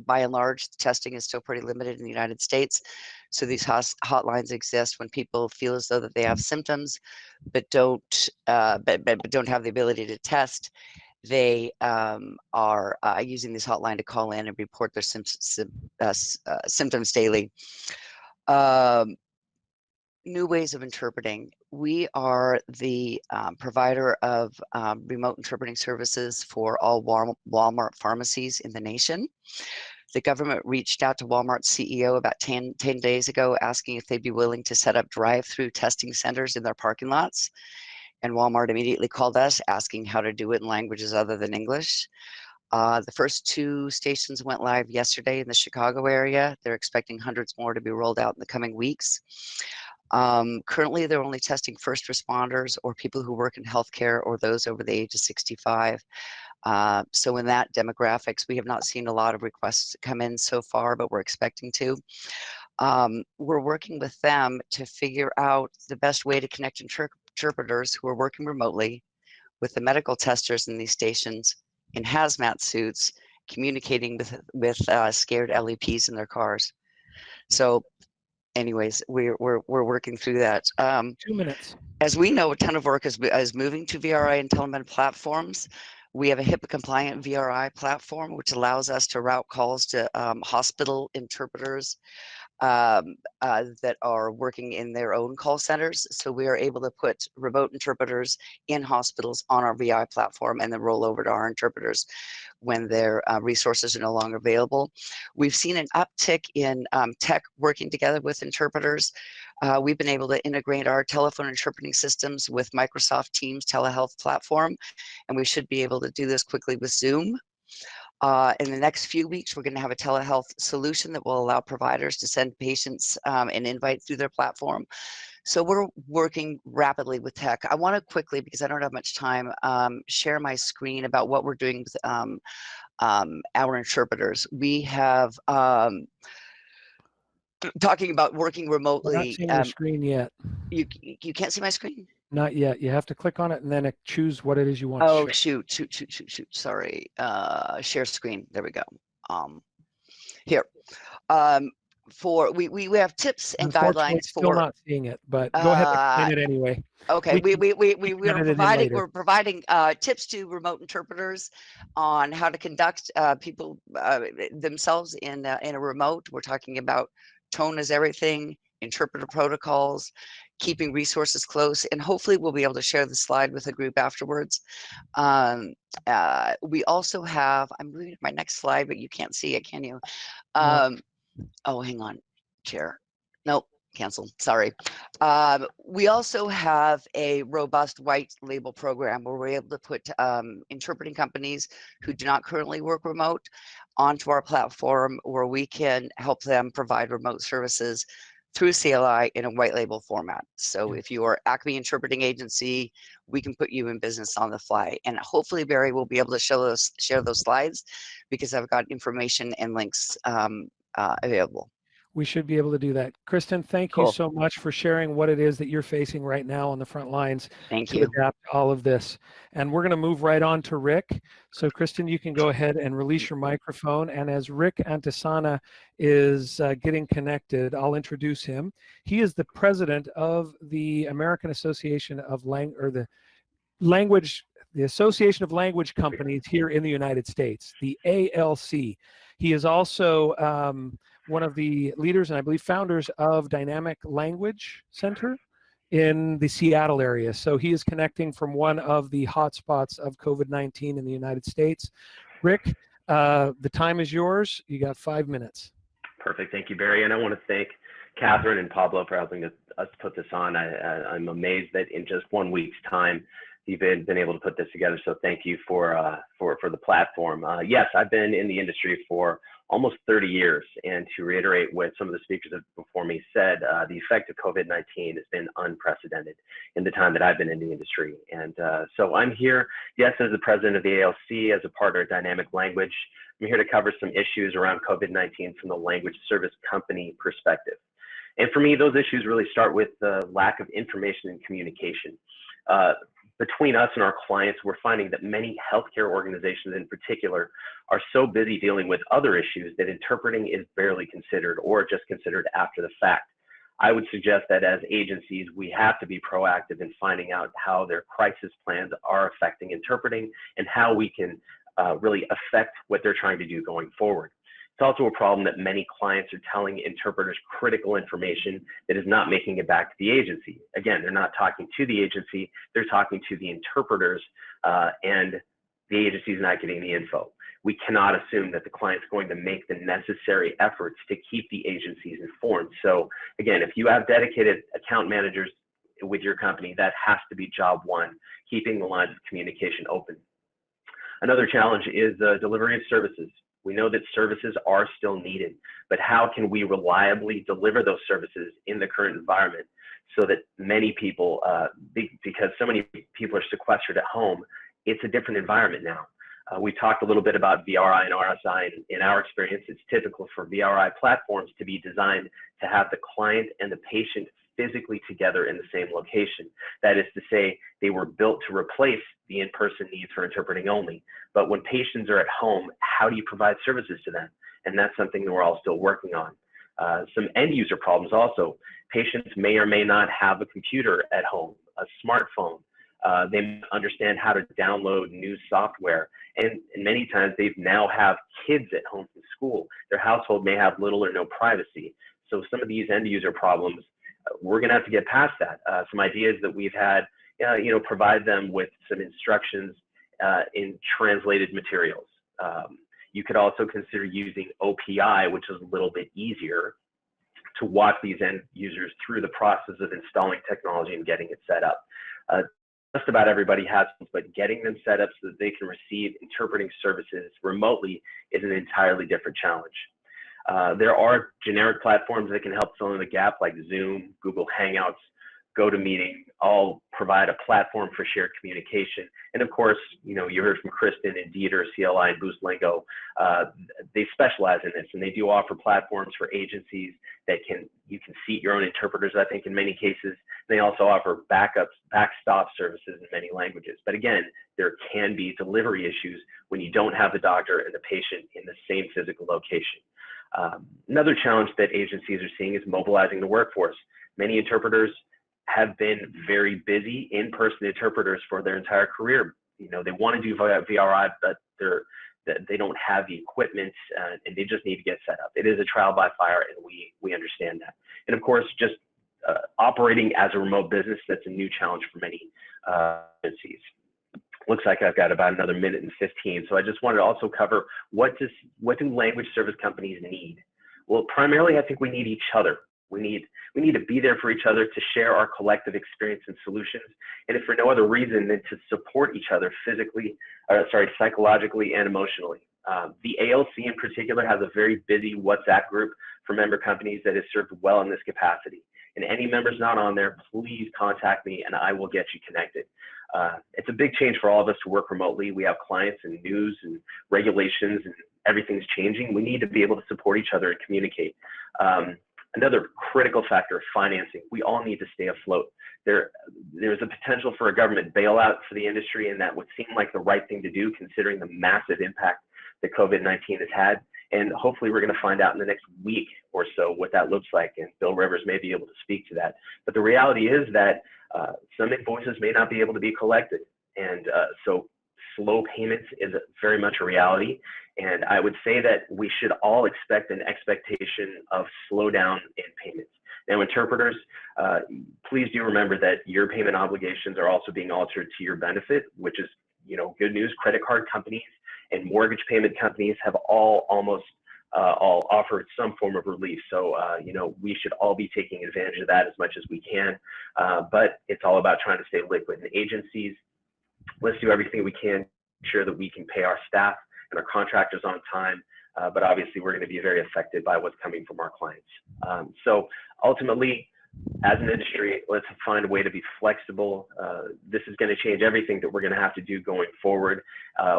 by and large, testing is still pretty limited in the United States. So these hotlines exist when people feel as though that they have symptoms, but don't have the ability to test. They are using this hotline to call in and report their symptoms daily. New ways of interpreting. We are the provider of remote interpreting services for all Walmart pharmacies in the nation. The government reached out to Walmart's CEO about 10 days ago, asking if they'd be willing to set up drive-through testing centers in their parking lots. And Walmart immediately called us, asking how to do it in languages other than English. The first 2 stations went live yesterday in the Chicago area. They're expecting hundreds more to be rolled out in the coming weeks. Currently, they're only testing first responders or people who work in healthcare or those over the age of 65. So in that demographics, we have not seen a lot of requests come in so far, but we're expecting to. We're working with them to figure out the best way to connect interpreters who are working remotely with the medical testers in these stations in hazmat suits, communicating with scared LEPs in their cars. So anyways, we're working through that. 2 minutes. As we know, a ton of work is moving to VRI and telemed platforms. We have a HIPAA compliant VRI platform, which allows us to route calls to hospital interpreters that are working in their own call centers. So we are able to put remote interpreters in hospitals on our VI platform and then roll over to our interpreters when their resources are no longer available. We've seen an uptick in tech working together with interpreters. We've been able to integrate our telephone interpreting systems with Microsoft Teams telehealth platform, and we should be able to do this quickly with Zoom. In the next few weeks, we're going to have a telehealth solution that will allow providers to send patients an invite through their platform. So we're working rapidly with tech. I want to quickly, because I don't have much time, share my screen about what we're doing with our interpreters. We have, talking about working remotely. We're not seeing your screen yet. You can't see my screen? Not yet. You have to click on it and then choose what it is you want to Oh, show. shoot. Sorry. Share screen. There we go. Here. we have tips and Unfortunately, guidelines still for not seeing it, but go ahead and explain it anyway. okay, We we can are edit it in later. we're providing tips to remote interpreters on how to conduct people themselves in a remote. We're talking about tone is everything, interpreter protocols, keeping resources close, and hopefully we'll be able to share the slide with the group afterwards. We also have, I'm moving to my next slide, but you can't see it, can you? Oh, hang on, chair. Nope, cancel. Sorry. We also have a robust white label program where we're able to put interpreting companies who do not currently work remote onto our platform, where we can help them provide remote services through CLI in a white label format. So if you are Acme Interpreting Agency, we can put you in business on the fly. And hopefully Barry will be able to share those slides, because I've got information and links available. We should be able to do that. Kristin, thank you Cool. so much for sharing what it is that you're facing right now on the front lines Thank to you. adapt to all of this. And we're going to move right on to Rick. So Kristin, you can go ahead and release your microphone. And as Rick Antisana is getting connected, I'll introduce him. He is the president of the American Association of the Association of Language Companies here in the United States, the ALC. He is also one of the leaders and I believe founders of Dynamic Language Center in the Seattle area. So he is connecting from one of the hotspots of COVID-19 in the United States. Rick, the time is yours. You got 5 minutes. Perfect. Thank you, Barry. And I want to thank Katharine and Pablo for helping us put this on. I'm amazed that in just 1 week's time, you've been able to put this together. So thank you for the platform. Yes, I've been in the industry for almost 30 years. And to reiterate what some of the speakers before me said, the effect of COVID-19 has been unprecedented in the time that I've been in the industry. And so I'm here, yes, as the president of the ALC, as a partner at Dynamic Language. I'm here to cover some issues around COVID-19 from the language service company perspective. And for me, those issues really start with the lack of information and communication. Between us and our clients, we're finding that many healthcare organizations in particular are so busy dealing with other issues that interpreting is barely considered or just considered after the fact. I would suggest that as agencies, we have to be proactive in finding out how their crisis plans are affecting interpreting and how we can really affect what they're trying to do going forward. It's also a problem that many clients are telling interpreters critical information that is not making it back to the agency. Again, they're not talking to the agency, they're talking to the interpreters, and the agency is not getting the info. We cannot assume that the client's going to make the necessary efforts to keep the agencies informed. So again, if you have dedicated account managers with your company, that has to be job one, keeping the lines of communication open. Another challenge is the delivery of services. We know that services are still needed, but how can we reliably deliver those services in the current environment so that many people, because so many people are sequestered at home, it's a different environment now. We talked a little bit about VRI and RSI. In our experience, it's typical for VRI platforms to be designed to have the client and the patient physically together in the same location. That is to say, they were built to replace the in-person needs for interpreting only. But when patients are at home, how do you provide services to them? And that's something that we're all still working on. Some end user problems also. Patients may or may not have a computer at home, a smartphone. They may understand how to download new software. And many times they now have kids at home from school. Their household may have little or no privacy. So some of these end user problems, we're going to have to get past that. Some ideas that we've had, provide them with some instructions in translated materials. You could also consider using OPI, which is a little bit easier to walk these end users through the process of installing technology and getting it set up. Just about everybody has them, but getting them set up so that they can receive interpreting services remotely is an entirely different challenge. There are generic platforms that can help fill in the gap, like Zoom, Google Hangouts, GoToMeeting, all provide a platform for shared communication. And of course, you heard from Kristin and Dieter, CLI and Boostlingo. They specialize in this, and they do offer platforms for agencies that you can seat your own interpreters, I think, in many cases. They also offer backstop services in many languages. But again, there can be delivery issues when you don't have the doctor and the patient in the same physical location. Another challenge that agencies are seeing is mobilizing the workforce. Many interpreters have been very busy in-person interpreters for their entire career. You know, they want to do VRI, but they don't have the equipment, and they just need to get set up. It is a trial by fire, and we understand that. And of course, just operating as a remote business, that's a new challenge for many agencies. Looks like I've got about another minute and 15. So I just wanted to also cover what do language service companies need? Well, primarily, I think we need each other. We need to be there for each other, to share our collective experience and solutions, and if for no other reason than to support each other psychologically and emotionally. The ALC in particular has a very busy WhatsApp group for member companies that has served well in this capacity. And any members not on there, please contact me and I will get you connected. It's a big change for all of us to work remotely. We have clients and news and regulations and everything's changing. We need to be able to support each other and communicate. Another critical factor, financing. We all need to stay afloat. There's a potential for a government bailout for the industry, and that would seem like the right thing to do considering the massive impact that COVID-19 has had. And hopefully we're going to find out in the next week or so what that looks like, and Bill Rivers may be able to speak to that. But the reality is that some invoices may not be able to be collected. And so slow payments is very much a reality. And I would say that we should all expect an expectation of slowdown in payments. Now, interpreters, please do remember that your payment obligations are also being altered to your benefit, which is, you know, good news. Credit card companies and mortgage payment companies have almost all offered some form of relief. So, you know, we should all be taking advantage of that as much as we can. But it's all about trying to stay liquid. And agencies, let's do everything we can to ensure that we can pay our staff and our contractors on time. But obviously, we're going to be very affected by what's coming from our clients. So ultimately, as an industry, let's find a way to be flexible. This is going to change everything that we're going to have to do going forward.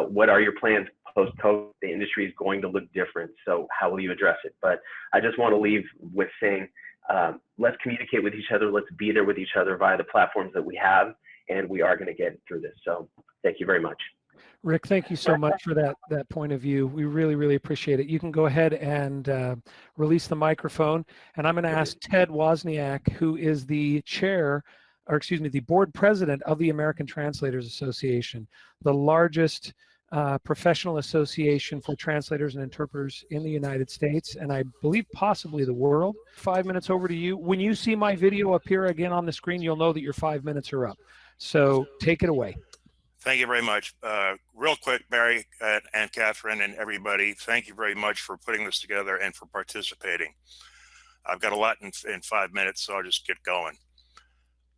What are your plans post-COVID? The industry is going to look different. So how will you address it? But I just want to leave with saying, let's communicate with each other. Let's be there with each other via the platforms that we have. And we are going to get through this. So thank you very much. Rick, thank you so much for that point of view. We really, really appreciate it. You can go ahead and release the microphone. And I'm going to ask Ted Wozniak, who is the the board president of the American Translators Association, the largest professional association for translators and interpreters in the United States, and I believe possibly the world. 5 minutes over to you. When you see my video appear again on the screen, you'll know that your 5 minutes are up. So take it away. Thank you very much. Real quick, Barry and Katharine and everybody, thank you very much for putting this together and for participating. I've got a lot in 5 minutes, so I'll just get going.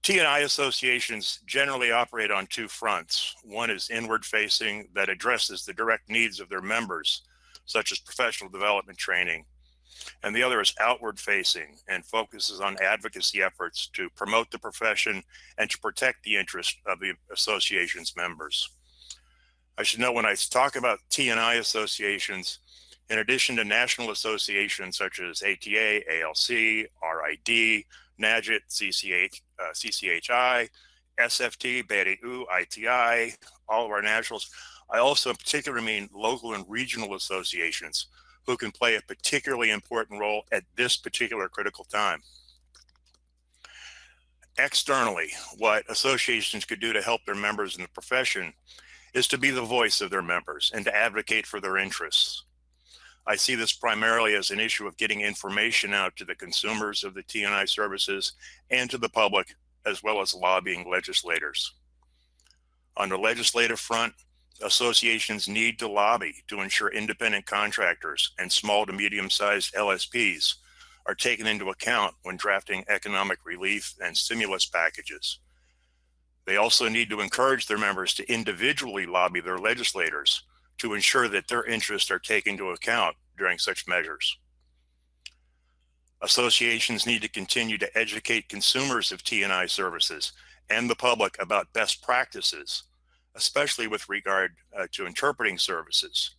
Tni associations generally operate on two fronts. One is inward facing, that addresses the direct needs of their members, such as professional development training. And the other is outward facing and focuses on advocacy efforts to promote the profession and to protect the interest of the association's members. I should know when I talk about Tni associations, in addition to national associations such as ATA, ALC, RID, NAGIT, CCHI, SFT, BRU, ITI, all of our nationals, I also in particular mean local and regional associations who can play a particularly important role at this particular critical time. Externally, what associations could do to help their members in the profession is to be the voice of their members and to advocate for their interests. I see this primarily as an issue of getting information out to the consumers of the Tni services and to the public, as well as lobbying legislators. On the legislative front, associations need to lobby to ensure independent contractors and small to medium-sized LSPs are taken into account when drafting economic relief and stimulus packages. They also need to encourage their members to individually lobby their legislators to ensure that their interests are taken into account during such measures. Associations need to continue to educate consumers of Tni services and the public about best practices, especially with regard to interpreting services.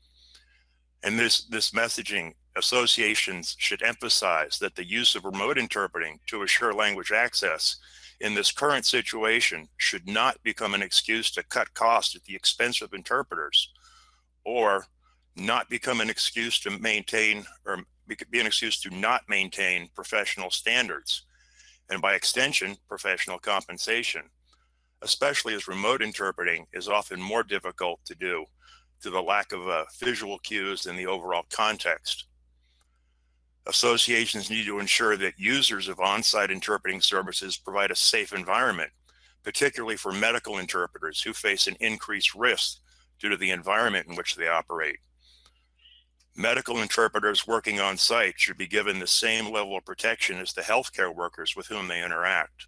And this messaging, associations should emphasize that the use of remote interpreting to assure language access in this current situation should not become an excuse to cut costs at the expense of interpreters, or not become an excuse to maintain or be an excuse to not maintain professional standards, and by extension, professional compensation, especially as remote interpreting is often more difficult to do due to the lack of visual cues and the overall context. Associations need to ensure that users of on-site interpreting services provide a safe environment, particularly for medical interpreters who face an increased risk due to the environment in which they operate. Medical interpreters working on site should be given the same level of protection as the healthcare workers with whom they interact.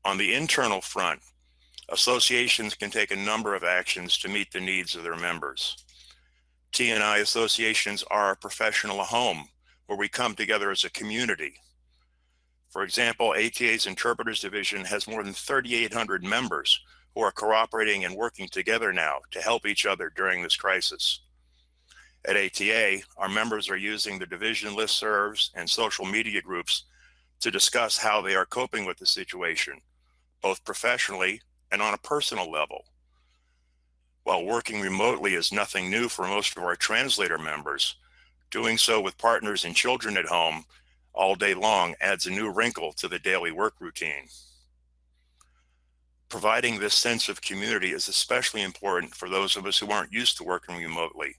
On the internal front, associations can take a number of actions to meet the needs of their members. Tni Associations are a professional home where we come together as a community. For example, ATA's Interpreters Division has more than 3,800 members who are cooperating and working together now to help each other during this crisis. At ATA, our members are using the division listservs and social media groups to discuss how they are coping with the situation, both professionally and on a personal level. While working remotely is nothing new for most of our translator members, doing so with partners and children at home all day long adds a new wrinkle to the daily work routine. Providing this sense of community is especially important for those of us who aren't used to working remotely.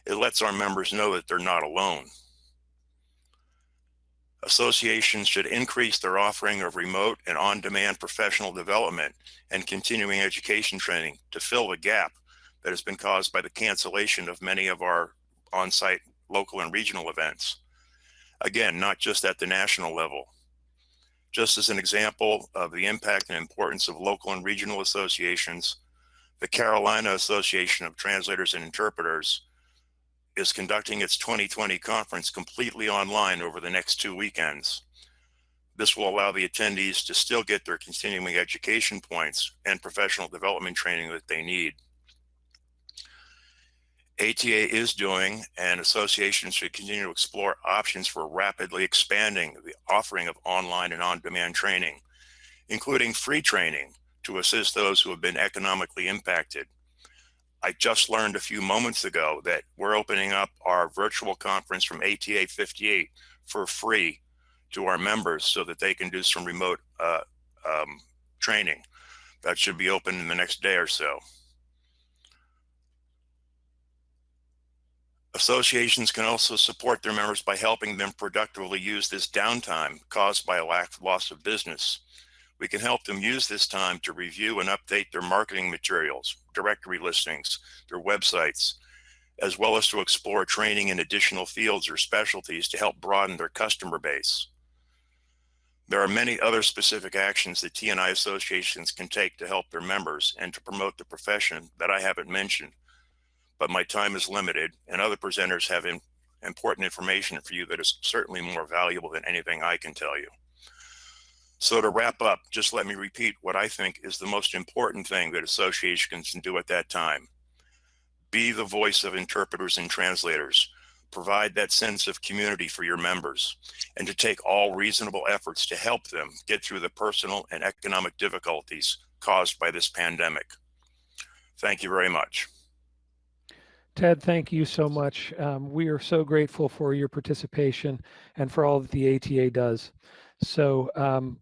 It lets our members know that they're not alone. Associations should increase their offering of remote and on-demand professional development and continuing education training to fill the gap that has been caused by the cancellation of many of our on-site local and regional events. Again, not just at the national level. Just as an example of the impact and importance of local and regional associations, the Carolina Association of Translators and Interpreters is conducting its 2020 conference completely online over the next 2 weekends. This will allow the attendees to still get their continuing education points and professional development training that they need. ATA is doing, and associations should continue to explore options for rapidly expanding the offering of online and on-demand training, including free training to assist those who have been economically impacted. I just learned a few moments ago that we're opening up our virtual conference from ATA 58 for free to our members so that they can do some remote training. That should be open in the next day or so. Associations can also support their members by helping them productively use this downtime caused by a loss of business. We can help them use this time to review and update their marketing materials, directory listings, their websites, as well as to explore training in additional fields or specialties to help broaden their customer base. There are many other specific actions that Tni associations can take to help their members and to promote the profession that I haven't mentioned, but my time is limited and other presenters have important information for you that is certainly more valuable than anything I can tell you. So to wrap up, just let me repeat what I think is the most important thing that associations can do at that time. Be the voice of interpreters and translators. Provide that sense of community for your members, and to take all reasonable efforts to help them get through the personal and economic difficulties caused by this pandemic. Thank you very much. Ted, thank you so much. We are so grateful for your participation and for all that the ATA does. So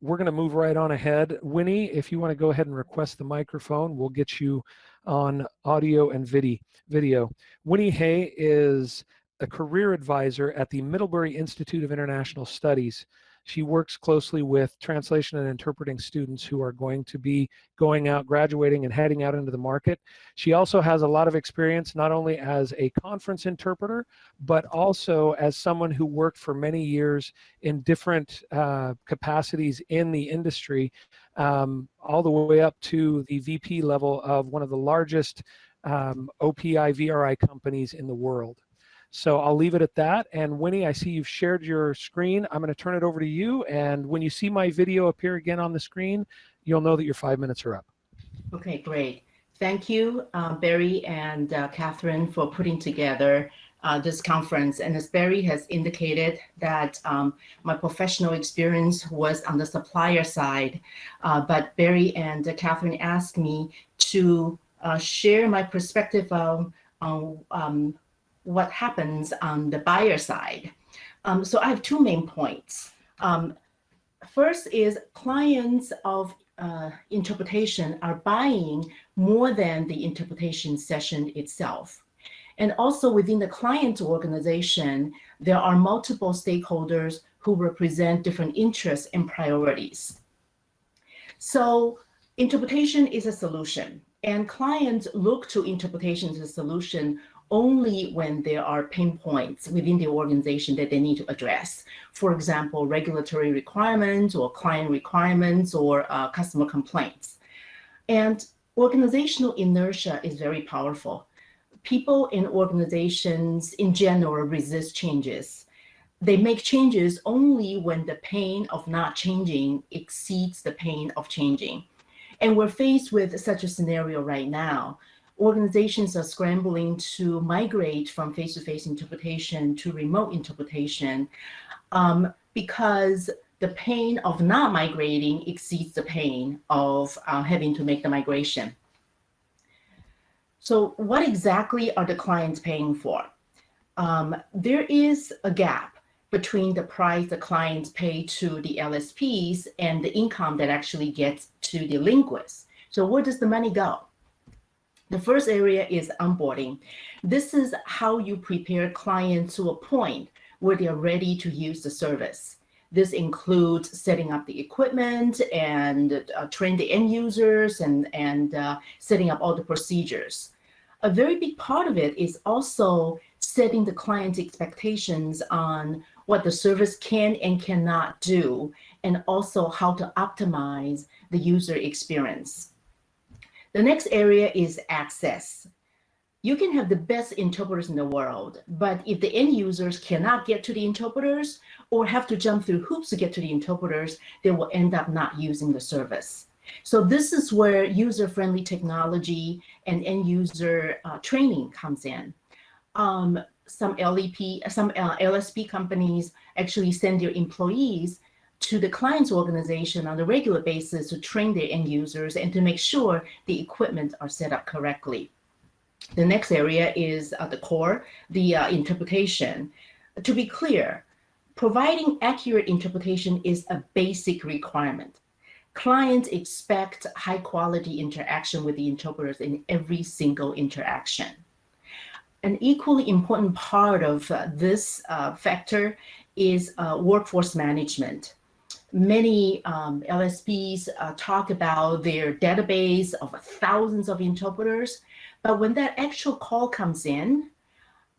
we're going to move right on ahead. Winnie, if you want to go ahead and request the microphone, we'll get you on audio and video. Winnie Hay is a career advisor at the Middlebury Institute of International Studies. She works closely with translation and interpreting students who are going to be going out, graduating, and heading out into the market. She also has a lot of experience, not only as a conference interpreter, but also as someone who worked for many years in different capacities in the industry, all the way up to the VP level of one of the largest OPI, VRI companies in the world. So I'll leave it at that. And Winnie, I see you've shared your screen. I'm going to turn it over to you. And when you see my video appear again on the screen, you'll know that your 5 minutes are up. Okay, great. Thank you, Barry and Katharine, for putting together this conference. And as Barry has indicated, that my professional experience was on the supplier side, but Barry and Katharine asked me to share my perspective on what happens on the buyer side. So I have two main points. First is clients of interpretation are buying more than the interpretation session itself. And also within the client organization, there are multiple stakeholders who represent different interests and priorities. So interpretation is a solution, and clients look to interpretation as a solution only when there are pain points within the organization that they need to address. For example, regulatory requirements or client requirements or customer complaints. And organizational inertia is very powerful. People in organizations in general resist changes. They make changes only when the pain of not changing exceeds the pain of changing. And we're faced with such a scenario right now. Organizations are scrambling to migrate from face-to-face interpretation to remote interpretation because the pain of not migrating exceeds the pain of having to make the migration. So what exactly are the clients paying for? There is a gap between the price the clients pay to the LSPs and the income that actually gets to the linguists. So where does the money go? The first area is onboarding. This is how you prepare clients to a point where they are ready to use the service. This includes setting up the equipment and train the end users and setting up all the procedures. A very big part of it is also setting the client's expectations on what the service can and cannot do, and also how to optimize the user experience. The next area is access. You can have the best interpreters in the world, but if the end users cannot get to the interpreters or have to jump through hoops to get to the interpreters, they will end up not using the service. So this is where user-friendly technology and end user training comes in. Some LSP companies actually send their employees to the client's organization on a regular basis to train their end users and to make sure the equipment are set up correctly. The next area is the core, the interpretation. To be clear, providing accurate interpretation is a basic requirement. Clients expect high quality interaction with the interpreters in every single interaction. An equally important part of this factor is workforce management. Many LSPs talk about their database of thousands of interpreters, but when that actual call comes in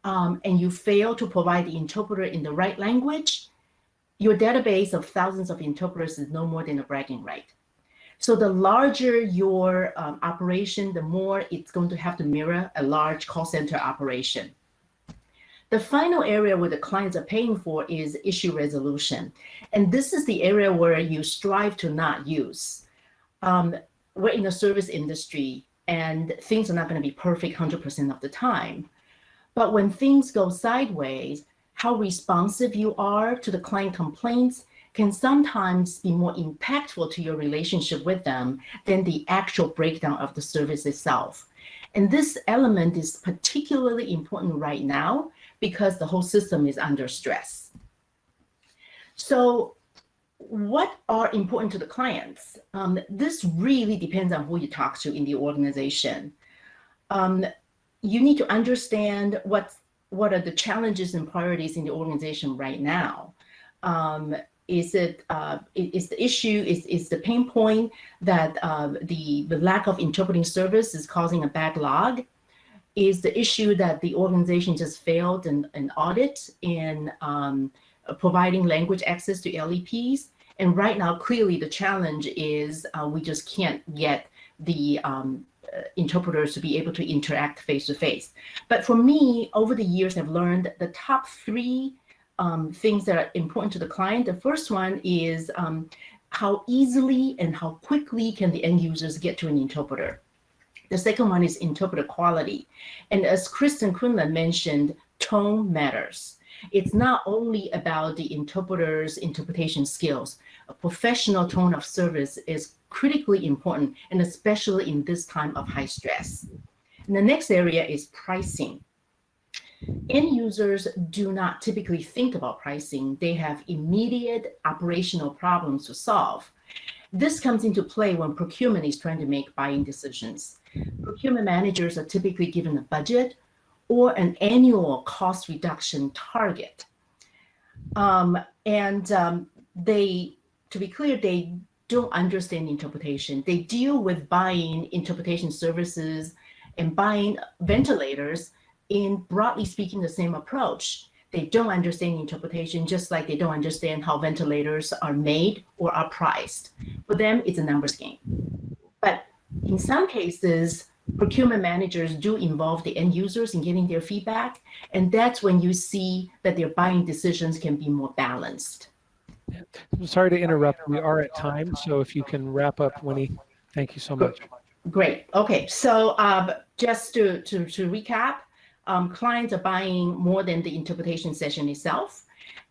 and you fail to provide the interpreter in the right language, your database of thousands of interpreters is no more than a bragging right. So the larger your operation, the more it's going to have to mirror a large call center operation. The final area where the clients are paying for is issue resolution. And this is the area where you strive to not use. We're in the service industry and things are not going to be perfect 100% of the time. But when things go sideways, how responsive you are to the client complaints can sometimes be more impactful to your relationship with them than the actual breakdown of the service itself. And this element is particularly important right now because the whole system is under stress. So what are important to the clients? This really depends on who you talk to in the organization. You need to understand what are the challenges and priorities in the organization right now. Is the issue, is the pain point that the lack of interpreting service is causing a backlog? Is the issue that the organization just failed an audit in providing language access to LEPs? And right now, clearly the challenge is we just can't get the interpreters to be able to interact face-to-face. But for me, over the years, I've learned the top three things that are important to the client. The first one is how easily and how quickly can the end users get to an interpreter. The second one is interpreter quality. And as Kristin Quinlan mentioned, tone matters. It's not only about the interpreter's interpretation skills. A professional tone of service is critically important, and especially in this time of high stress. And the next area is pricing. End users do not typically think about pricing. They have immediate operational problems to solve. This comes into play when procurement is trying to make buying decisions. Procurement managers are typically given a budget or an annual cost reduction target. They, to be clear, they don't understand interpretation. They deal with buying interpretation services and buying ventilators in, broadly speaking, the same approach. They don't understand interpretation, just like they don't understand how ventilators are made or are priced. For them, it's a numbers game. But in some cases, procurement managers do involve the end users in getting their feedback, and that's when you see that their buying decisions can be more balanced. I'm sorry to interrupt. We are at time, so if you can wrap up, Winnie, thank you so much. Great. Okay, so just to recap, clients are buying more than the interpretation session itself,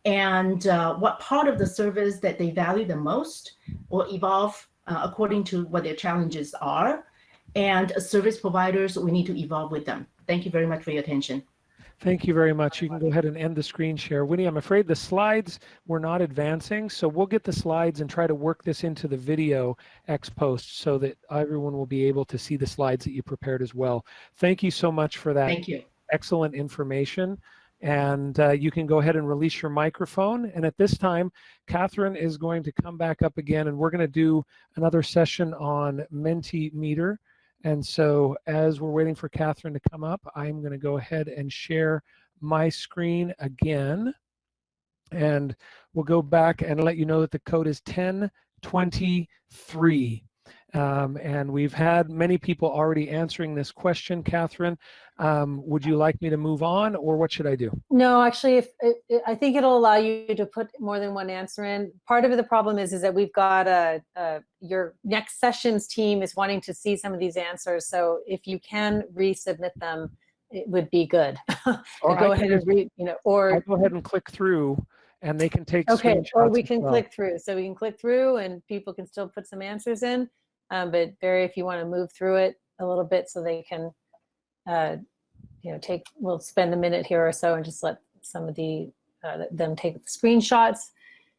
and what part of the service that they value the most will evolve according to what their challenges are, and service providers, we need to evolve with them. Thank you very much for your attention. Thank you very much. You can go ahead and end the screen share. Winnie, I'm afraid the slides were not advancing, so we'll get the slides and try to work this into the video ex post so that everyone will be able to see the slides that you prepared as well. Thank you so much for that. Thank you. Excellent information. And you can go ahead and release your microphone. And at this time, Katharine is going to come back up again, and we're going to do another session on Mentimeter. And so as we're waiting for Katharine to come up, I'm going to go ahead and share my screen again. And we'll go back and let you know that the code is 1023. And we've had many people already answering this question. Katharine, would you like me to move on, or what should I do? No, actually, I think it'll allow you to put more than one answer in. Part of the problem is that we've got your next session's team is wanting to see some of these answers. So if you can resubmit them, it would be good. Or go ahead and read, or I'll go ahead and click through, and they can take okay, screenshots or we as can well. click through. So we can click through, and people can still put some answers in. But Barry, if you want to move through it a little bit so they can, we'll spend a minute here or so and just let some of them take the screenshots.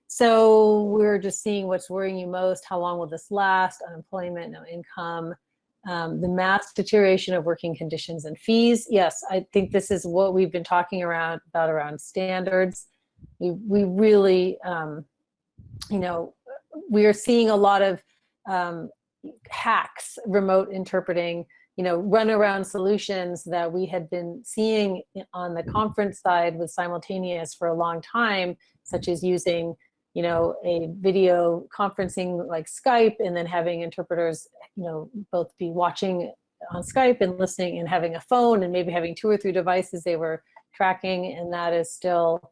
So we're just seeing what's worrying you most. How long will this last? Unemployment, no income, the mass deterioration of working conditions and fees. Yes, I think this is what we've been talking about around standards. We really, we are seeing a lot of hacks, remote interpreting, runaround solutions that we had been seeing on the conference side with simultaneous for a long time, such as using, a video conferencing like Skype, and then having interpreters, both be watching on Skype and listening, and having a phone, and maybe having 2 or 3 devices they were tracking, and that is still,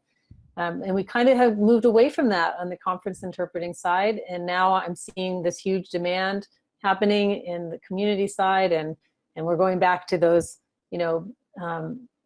and we kind of have moved away from that on the conference interpreting side, and now I'm seeing this huge demand happening in the community side, and we're going back to those,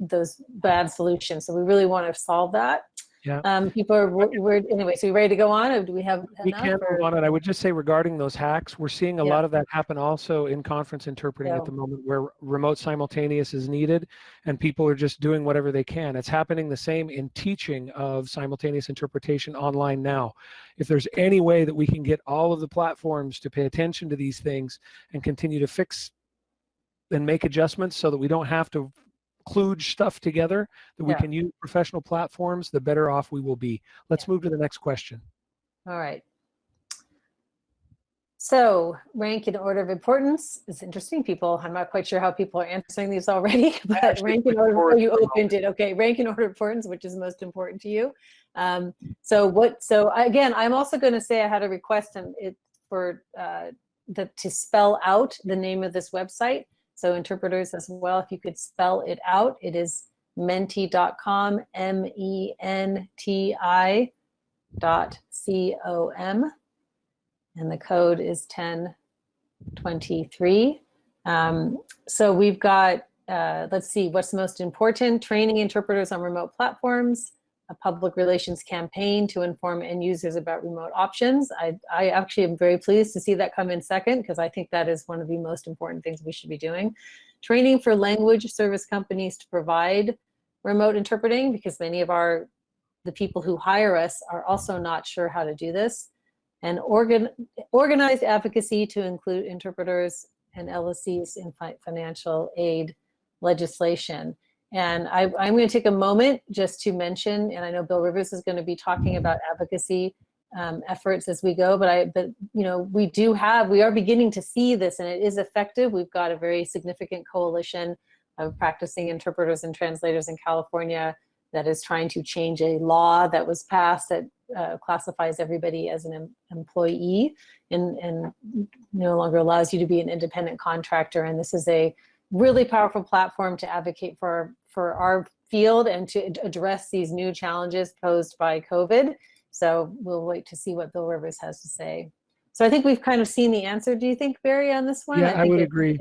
those bad solutions. So we really want to solve that. Yeah. People are anyway. So you ready to go on, or do we have enough? We can move on, and I would just say regarding those hacks, we're seeing a lot of that happen also in conference interpreting at the moment, where remote simultaneous is needed, and people are just doing whatever they can. It's happening the same in teaching of simultaneous interpretation online now. If there's any way that we can get all of the platforms to pay attention to these things and continue to fix and make adjustments so that we don't have to kludge stuff together, that we can use professional platforms, the better off we will be. Let's move to the next question. All right. So rank in order of importance is interesting. People, I'm not quite sure how people are answering these already, but rank in order, you opened it. Okay, rank in order of importance, which is most important to you. So again, I'm also going to say I had a request to spell out the name of this website. So interpreters as well, if you could spell it out, it is menti.com, MENTI.com, and the code is 1023. So we've got, let's see, what's most important? Training interpreters on remote platforms, a public relations campaign to inform end users about remote options. I actually am very pleased to see that come in second, because I think that is one of the most important things we should be doing. Training for language service companies to provide remote interpreting, because many of the people who hire us are also not sure how to do this. And organized advocacy to include interpreters and LSCs in financial aid legislation. And I'm going to take a moment just to mention, and I know Bill Rivers is going to be talking about advocacy efforts as we go, but you know, we are beginning to see this, and it is effective. We've got a very significant coalition of practicing interpreters and translators in California that is trying to change a law that was passed that classifies everybody as an employee and no longer allows you to be an independent contractor. And this is a really powerful platform to advocate for our field and to address these new challenges posed by COVID. So we'll wait to see what Bill Rivers has to say. So I think we've kind of seen the answer. Do you think, Barry, on this one? Yeah, I would agree.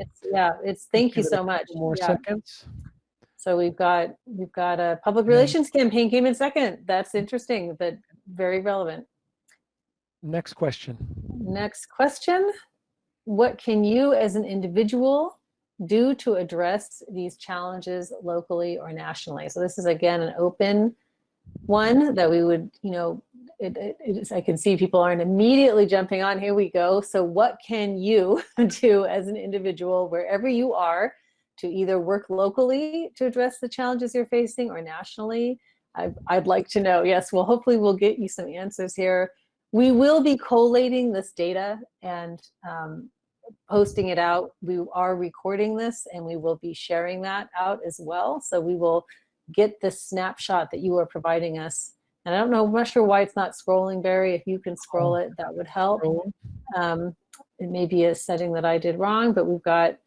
Thank you so much. More seconds. So we've got a public relations campaign came in second. That's interesting, but very relevant. Next question. Next question. What can you as an individual do to address these challenges locally or nationally? So this is, again, an open one that we would, you know, I can see people aren't immediately jumping on. Here we go. So what can you do as an individual, wherever you are, to either work locally to address the challenges you're facing or nationally? I'd like to know. Yes, well, hopefully we'll get you some answers here. We will be collating this data and posting it out. We are recording this and we will be sharing that out as well. So we will get this snapshot that you are providing us. And I don't know, I'm not sure why it's not scrolling, Barry. If you can scroll it, that would help. It may be a setting that I did wrong, but we've got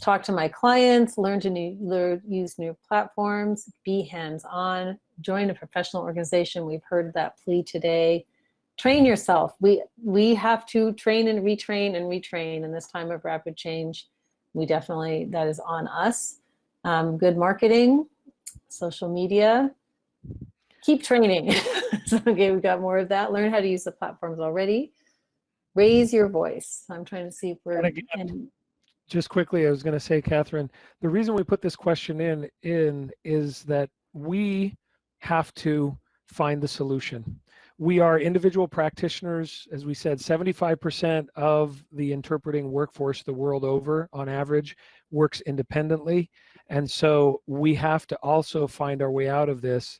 talk to my clients, learn to use new platforms, be hands-on, join a professional organization. We've heard that plea today. Train yourself. We have to train and retrain in this time of rapid change. We definitely, that is on us. Good marketing, social media, keep training. So, okay, we've got more of that. Learn how to use the platforms already. Raise your voice. I'm trying to see if we're just quickly, I was going to say, Katharine, the reason we put this question in is that we have to find the solution. We are individual practitioners. As we said, 75% of the interpreting workforce the world over, on average, works independently. And so we have to also find our way out of this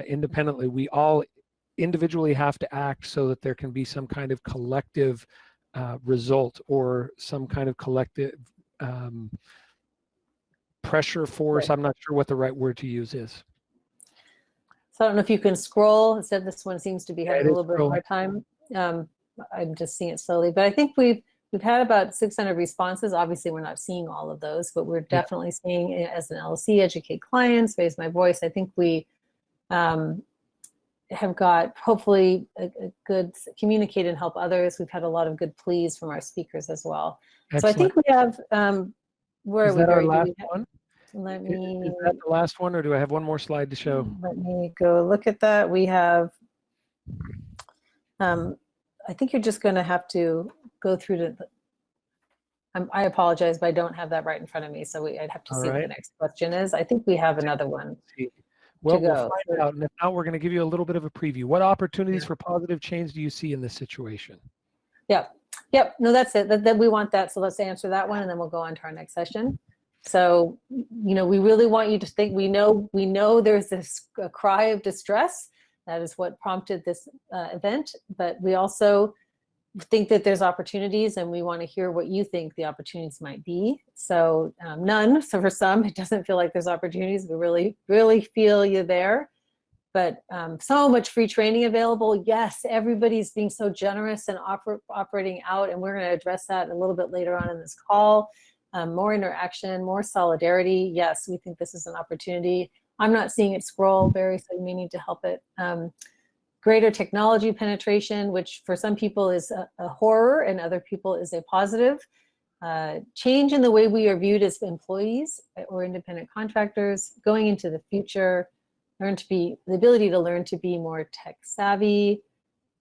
independently. We all individually have to act so that there can be some kind of collective result or some kind of collective pressure force. I'm not sure what the right word to use is. So I don't know if you can scroll. Instead, this one seems to be having a little bit of a hard time. I'm just seeing it slowly, but I think we've had about 600 responses. Obviously, we're not seeing all of those, but we're definitely seeing it as an LLC, educate clients, raise my voice. I think we have got hopefully a good communicate and help others. We've had a lot of good pleas from our speakers as well. Excellent. So I think we have, where is that our last one? Let me, is that the last one, or do I have one more slide to show? Let me go look at that. We have, I think you're just going to have to go through to, I apologize, but I don't have that right in front of me. So I'd have to see what the next question is. I think we have another one. Well, we'll find out. And if not, we're going to give you a little bit of a preview. What opportunities for positive change do you see in this situation? Yep. No, that's it. That we want that. So let's answer that one, and then we'll go on to our next session. So, you know, we really want you to think, we know there's this cry of distress. That is what prompted this event. But we also think that there's opportunities, and we want to hear what you think the opportunities might be. So none. So for some, it doesn't feel like there's opportunities. We really, really feel you there. But so much free training available. Yes, everybody's being so generous and operating out, and we're going to address that a little bit later on in this call. More interaction, more solidarity. Yes, we think this is an opportunity. I'm not seeing it scroll, Barry, so you may need to help it. Greater technology penetration, which for some people is a horror and other people is a positive. Change in the way we are viewed as employees or independent contractors, going into the future, the ability to learn to be more tech savvy,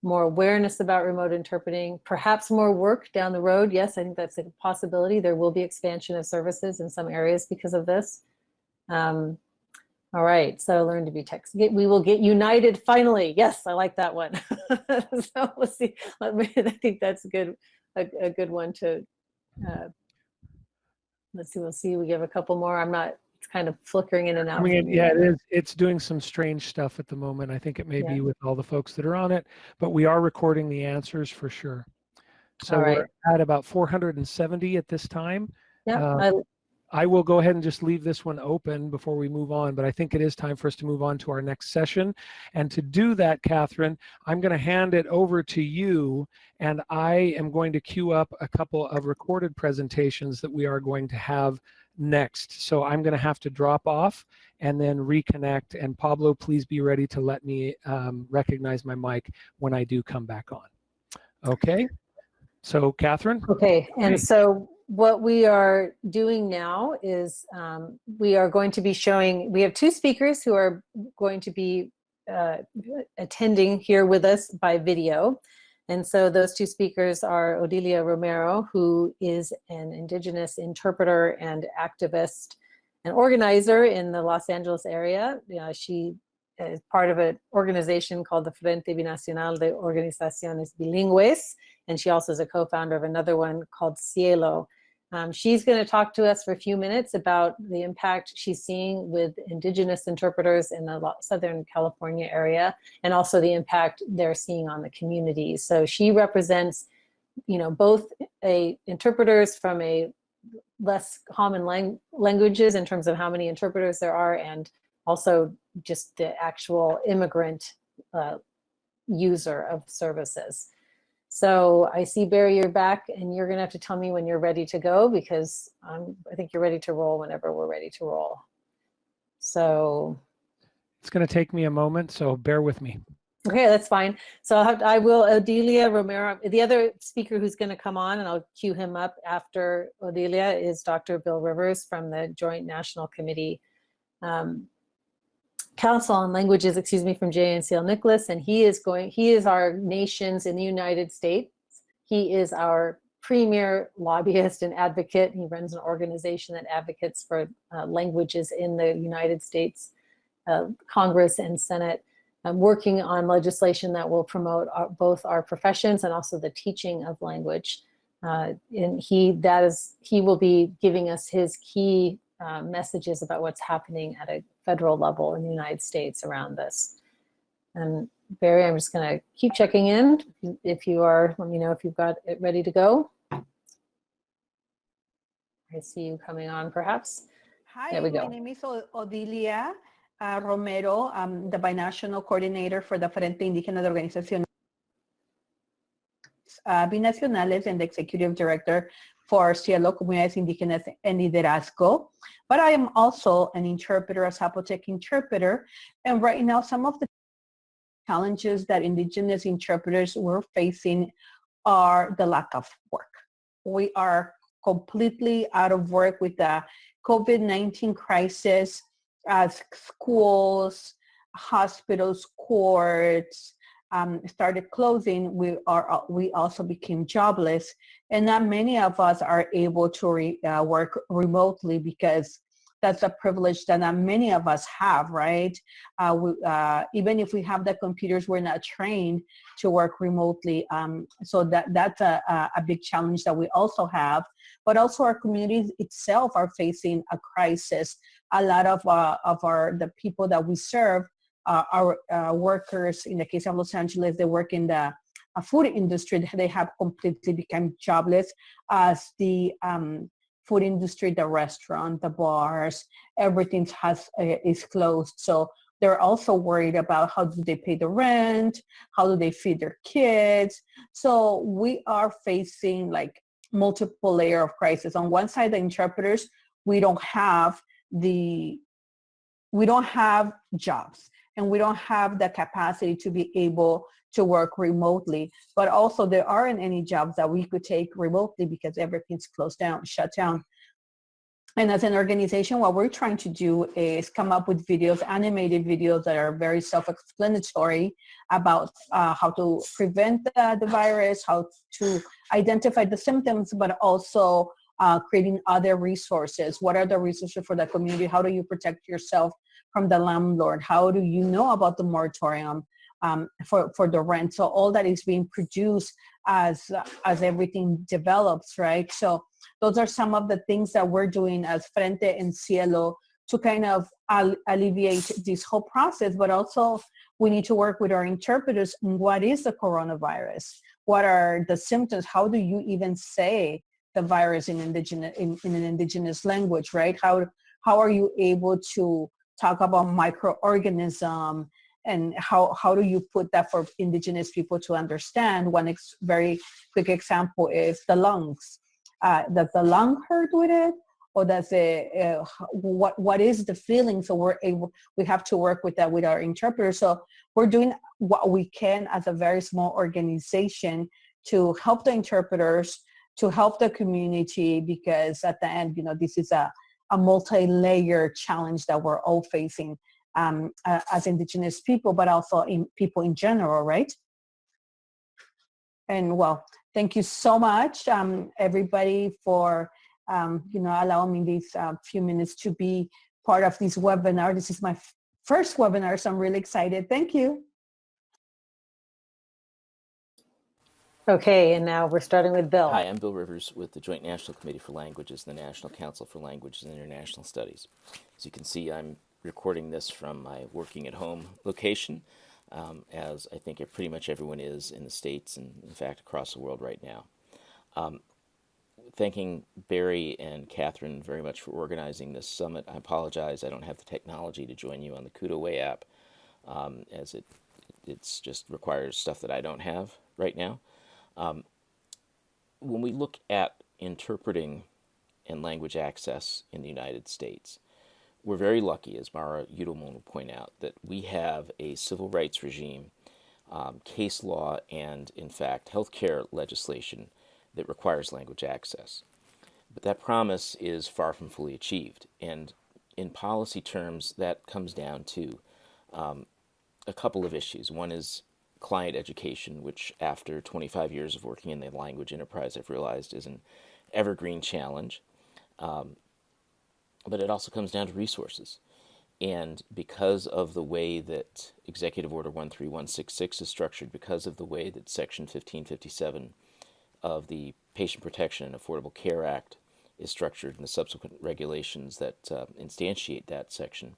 more awareness about remote interpreting, perhaps more work down the road. Yes, I think that's a possibility. There will be expansion of services in some areas because of this. All right, so learn to be tech. We will get united finally. Yes, I like that one. So we'll see. I think that's a good one to. Let's see. We'll see. We give a couple more. I'm not. It's kind of flickering in and out. Yeah, it is. It's doing some strange stuff at the moment. I think it may be with all the folks that are on it, but we are recording the answers for sure. So we're at about 470 at this time. Yeah. I will go ahead and just leave this one open before we move on, but I think it is time for us to move on to our next session. And to do that, Katharine, I'm going to hand it over to you, and I am going to queue up a couple of recorded presentations that we are going to have next. So I'm going to have to drop off and then reconnect. And Pablo, please be ready to let me recognize my mic when I do come back on. Okay. So Katharine. Okay. And so what we are doing now is we are going to be showing, we have two speakers who are going to be attending here with us by video. And so those two speakers are Odilia Romero, who is an Indigenous interpreter and activist and organizer in the Los Angeles area. She is part of an organization called the Frente Binacional de Organizaciones Bilingües, and she also is a co-founder of another one called Cielo. She's going to talk to us for a few minutes about the impact she's seeing with Indigenous interpreters in the Southern California area, and also the impact they're seeing on the community. So she represents, both interpreters from a less common languages in terms of how many interpreters there are, and also just the actual immigrant user of services. So I see, Barry, you're back, and you're going to have to tell me when you're ready to go, because I think you're ready to roll whenever we're ready to roll. So it's going to take me a moment, so bear with me. Okay, that's fine. So Odilia Romero, the other speaker who's going to come on, and I'll cue him up after Odilia, is Dr. Bill Rivers from the Joint National Committee Council on Languages, from JNCL Nicholas, and he is our nation's in the United States. He is our premier lobbyist and advocate. He runs an organization that advocates for languages in the United States Congress and Senate, working on legislation that will promote both our professions and also the teaching of language. And he will be giving us his key messages about what's happening at a federal level in the United States around this. And Barry, I'm just going to keep checking in. If you are, let me know if you've got it ready to go. I see you coming on, perhaps. Hi, there we go. My name is Odilia Romero. I'm the binational coordinator for the Frente Indígena de Organizaciones Binacionales and the executive director for Cielo Comunidades Indígenas en Liderazgo. But I am also an interpreter, a Zapotec interpreter. And right now, some of the challenges that Indigenous interpreters were facing are the lack of work. We are completely out of work with the COVID-19 crisis, as schools, hospitals, courts started closing. We also became jobless, and not many of us are able to work remotely, because that's a privilege that not many of us have, right? Even if we have the computers, we're not trained to work remotely. So that's a big challenge that we also have. But also our communities itself are facing a crisis. A lot of the people that we serve are workers. In the case of Los Angeles, they work in the food industry. They have completely become jobless, as the food industry, the restaurant, the bars, everything is closed. So they're also worried about how do they pay the rent, how do they feed their kids. So we are facing like multiple layer of crisis. On one side, the interpreters, we don't have jobs, and we don't have the capacity to be able to work remotely. But also there aren't any jobs that we could take remotely because everything's closed down, shut down. And as an organization, what we're trying to do is come up with videos, animated videos that are very self-explanatory about how to prevent the virus, how to identify the symptoms, but also creating other resources. What are the resources for the community? How do you protect yourself from the landlord? How do you know about the moratorium for the rent? So all that is being produced as everything develops, right? So those are some of the things that we're doing as Frente en Cielo to kind of alleviate this whole process, but also we need to work with our interpreters. What is the coronavirus? What are the symptoms? How do you even say the virus in an indigenous language, right? How are you able to talk about microorganism, and how do you put that for indigenous people to understand? One very quick example is the lungs. Does the lung hurt with it? Or does it, what is the feeling? So we have to work with that with our interpreters. So we're doing what we can as a very small organization to help the interpreters, to help the community, because at the end, this is a multi-layer challenge that we're all facing as indigenous people, but also in people in general, right? And well, thank you so much, everybody, for allowing me these few minutes to be part of this webinar. This is my first webinar, so I'm really excited. Thank you. Okay, and now we're starting with Bill. Hi, I'm Bill Rivers with the Joint National Committee for Languages and the National Council for Languages and International Studies. As you can see, I'm recording this from my working at home location, as I think pretty much everyone is in the States and, in fact, across the world right now. Thanking Barry and Katharine very much for organizing this summit. I apologize, I don't have the technology to join you on the Kudaway app, as it's just requires stuff that I don't have right now. When we look at interpreting and language access in the United States, we're very lucky, as Mara Yudelman will point out, that we have a civil rights regime, case law, and, in fact, healthcare legislation that requires language access. But that promise is far from fully achieved. And in policy terms, that comes down to a couple of issues. One is client education, which after 25 years of working in the language enterprise, I've realized is an evergreen challenge. But it also comes down to resources. And because of the way that Executive Order 13166 is structured, because of the way that Section 1557 of the Patient Protection and Affordable Care Act is structured and the subsequent regulations that instantiate that section,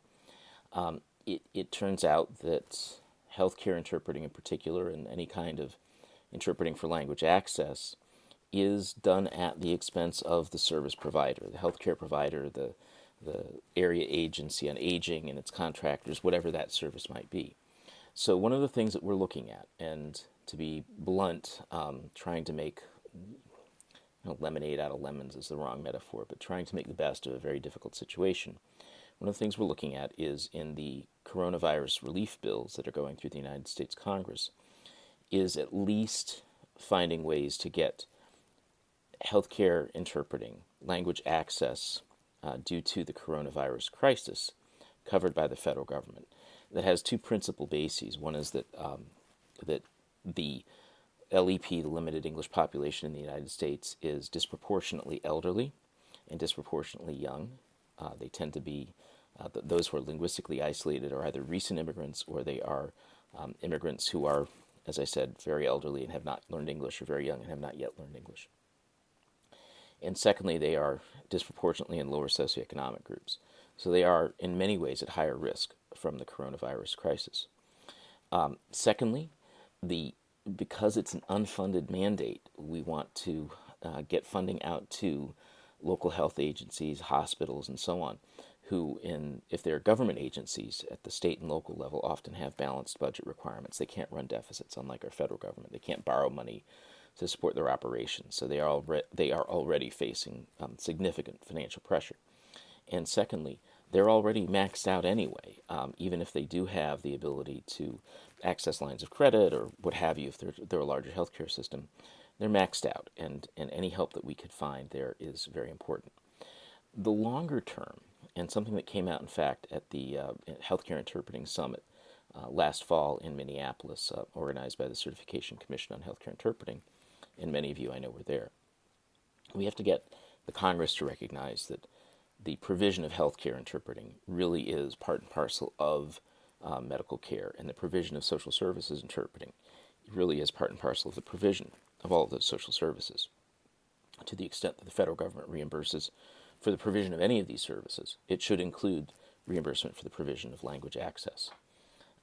it turns out that healthcare interpreting in particular, and any kind of interpreting for language access, is done at the expense of the service provider, the healthcare provider, the area agency on aging and its contractors, whatever that service might be. So one of the things that we're looking at, and to be blunt, trying to make lemonade out of lemons is the wrong metaphor, but trying to make the best of a very difficult situation. One of the things we're looking at is in the coronavirus relief bills that are going through the United States Congress, is at least finding ways to get healthcare interpreting, language access due to the coronavirus crisis covered by the federal government. That has two principal bases. One is that that the LEP, the limited English population in the United States, is disproportionately elderly and disproportionately young. They tend to be those who are linguistically isolated are either recent immigrants or they are immigrants who are, as I said, very elderly and have not learned English, or very young and have not yet learned English. And secondly, they are disproportionately in lower socioeconomic groups. So they are, in many ways, at higher risk from the coronavirus crisis. Secondly, because it's an unfunded mandate, we want to get funding out to local health agencies, hospitals, and so on, who, if they're government agencies at the state and local level, often have balanced budget requirements. They can't run deficits, unlike our federal government. They can't borrow money to support their operations. So they are already facing significant financial pressure. And secondly, they're already maxed out anyway, even if they do have the ability to access lines of credit or what have you, if they're a larger healthcare system. They're maxed out, and any help that we could find there is very important. The longer term, and something that came out, in fact, at the Healthcare Interpreting Summit last fall in Minneapolis, organized by the Certification Commission on Healthcare Interpreting, and many of you I know were there. We have to get the Congress to recognize that the provision of healthcare interpreting really is part and parcel of medical care, and the provision of social services interpreting really is part and parcel of the provision of all of those social services. To the extent that the federal government reimburses for the provision of any of these services, it should include reimbursement for the provision of language access.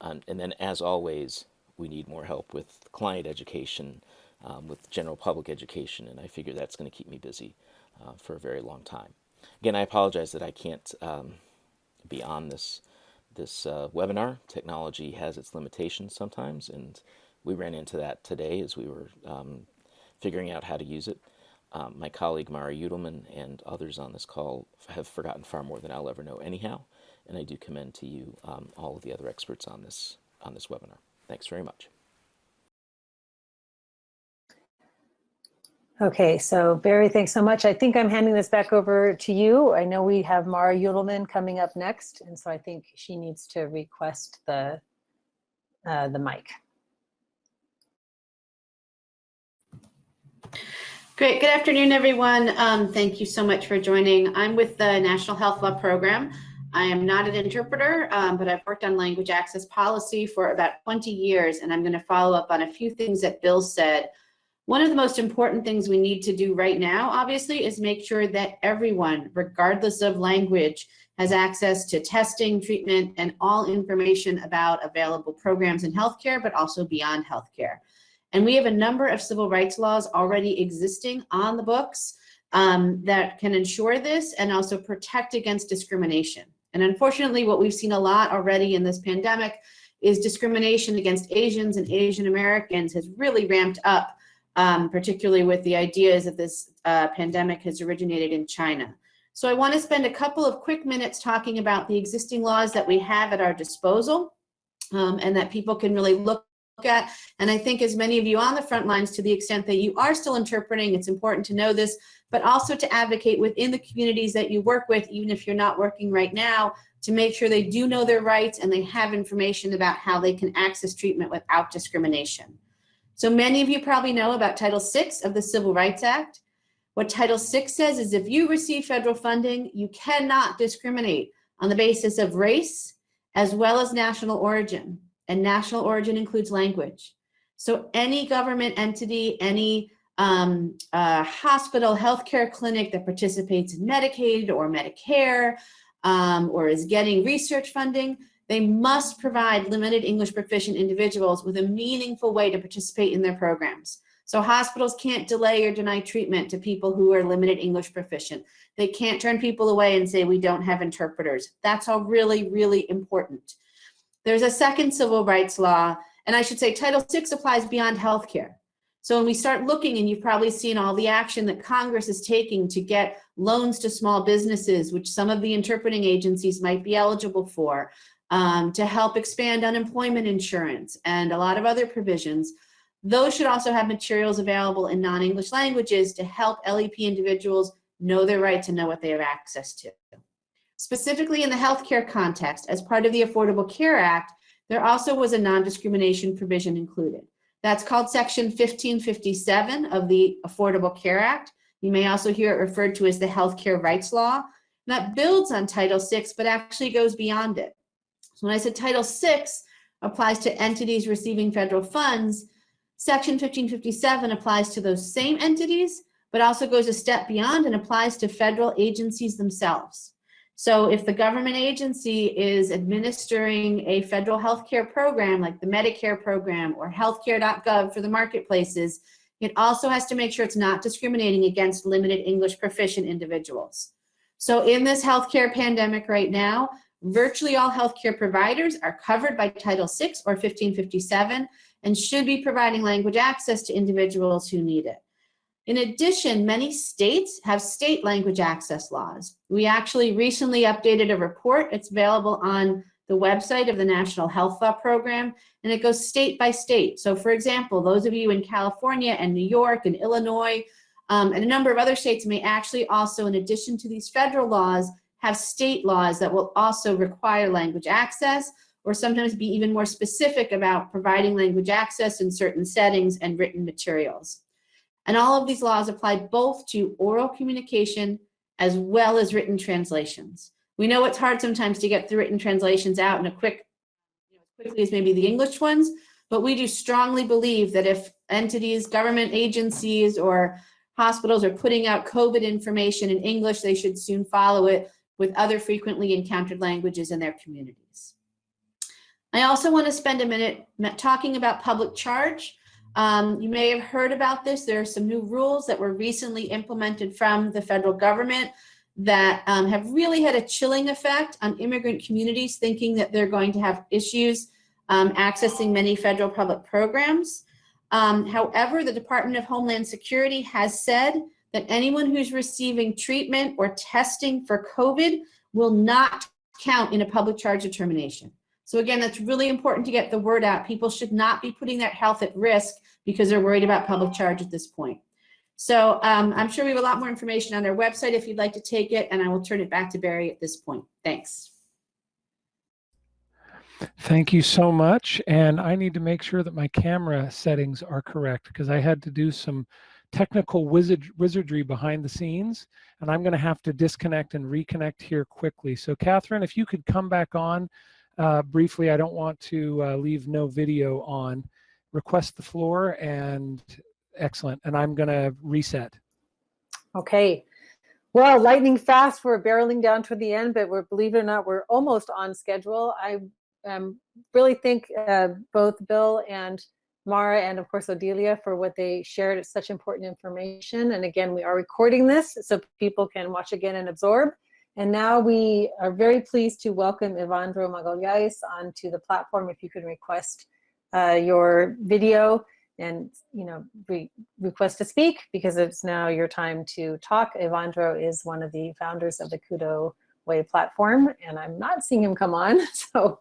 And then, as always, we need more help with client education, with general public education, and I figure that's going to keep me busy for a very long time. Again, I apologize that I can't be on this webinar. Technology has its limitations sometimes, and we ran into that today as we were figuring out how to use it. My colleague Mara Udelman and others on this call have forgotten far more than I'll ever know anyhow, and I do commend to you all of the other experts on this webinar. Thanks very much. Okay, so Barry, thanks so much. I think I'm handing this back over to you. I know we have Mara Udelman coming up next, and so I think she needs to request the mic. Great. Good afternoon, everyone. Thank you so much for joining. I'm with the National Health Law Program. I am not an interpreter, but I've worked on language access policy for about 20 years, and I'm going to follow up on a few things that Bill said. One of the most important things we need to do right now, obviously, is make sure that everyone, regardless of language, has access to testing, treatment, and all information about available programs in healthcare, but also beyond healthcare. And we have a number of civil rights laws already existing on the books that can ensure this and also protect against discrimination. And unfortunately, what we've seen a lot already in this pandemic is discrimination against Asians and Asian Americans has really ramped up, particularly with the ideas that this pandemic has originated in China. So I want to spend a couple of quick minutes talking about the existing laws that we have at our disposal and that people can really look at. And I think as many of you on the front lines, to the extent that you are still interpreting, it's important to know this, but also to advocate within the communities that you work with, even if you're not working right now, to make sure they do know their rights and they have information about how they can access treatment without discrimination. So many of you probably know about Title VI of the Civil Rights Act. What Title VI says is if you receive federal funding, you cannot discriminate on the basis of race as well as national origin. And national origin includes language. So any government entity, any hospital, healthcare clinic that participates in Medicaid or Medicare or is getting research funding, they must provide limited English proficient individuals with a meaningful way to participate in their programs. So hospitals can't delay or deny treatment to people who are limited English proficient. They can't turn people away and say, we don't have interpreters. That's all really, really important. There's a second civil rights law, and I should say Title VI applies beyond healthcare. So when we start looking, and you've probably seen all the action that Congress is taking to get loans to small businesses, which some of the interpreting agencies might be eligible for, to help expand unemployment insurance and a lot of other provisions, those should also have materials available in non-English languages to help LEP individuals know their rights and know what they have access to. Specifically in the healthcare context, as part of the Affordable Care Act, there also was a non-discrimination provision included. That's called Section 1557 of the Affordable Care Act. You may also hear it referred to as the Healthcare Rights Law. And that builds on Title VI, but actually goes beyond it. So when I said Title VI applies to entities receiving federal funds, Section 1557 applies to those same entities, but also goes a step beyond and applies to federal agencies themselves. So if the government agency is administering a federal healthcare program like the Medicare program or healthcare.gov for the marketplaces, it also has to make sure it's not discriminating against limited English proficient individuals. So in this healthcare pandemic right now, virtually all healthcare providers are covered by Title VI or 1557 and should be providing language access to individuals who need it. In addition, many states have state language access laws. We actually recently updated a report. It's available on the website of the National Health Law Program, and it goes state by state. So for example, those of you in California and New York and Illinois and a number of other states may actually also, in addition to these federal laws, have state laws that will also require language access or sometimes be even more specific about providing language access in certain settings and written materials. And all of these laws apply both to oral communication as well as written translations. We know it's hard sometimes to get the written translations out in a quick, as quickly as maybe the English ones, but we do strongly believe that if entities, government agencies, or hospitals are putting out COVID information in English, they should soon follow it with other frequently encountered languages in their communities. I also want to spend a minute talking about public charge. You may have heard about this. There are some new rules that were recently implemented from the federal government that have really had a chilling effect on immigrant communities thinking that they're going to have issues accessing many federal public programs. However, the Department of Homeland Security has said that anyone who's receiving treatment or testing for COVID will not count in a public charge determination. So again, that's really important to get the word out. People should not be putting their health at risk because they're worried about public charge at this point. So I'm sure we have a lot more information on our website if you'd like to take it, and I will turn it back to Barry at this point. Thanks. Thank you so much. And I need to make sure that my camera settings are correct because I had to do some technical wizardry behind the scenes, and I'm going to have to disconnect and reconnect here quickly. So Katharine, if you could come back on briefly, I don't want to leave no video on. Request the floor, and excellent. And I'm going to reset. Okay. Well, lightning fast. We're barreling down to the end, but believe it or not, we're almost on schedule. I really thank both Bill and Mara and of course Odelia for what they shared. It's such important information. And again, we are recording this so people can watch again and absorb. And now we are very pleased to welcome Evandro Magalhães onto the platform. If you could request your video and request to speak, because it's now your time to talk. Evandro is one of the founders of the Kudo Way platform, and I'm not seeing him come on, so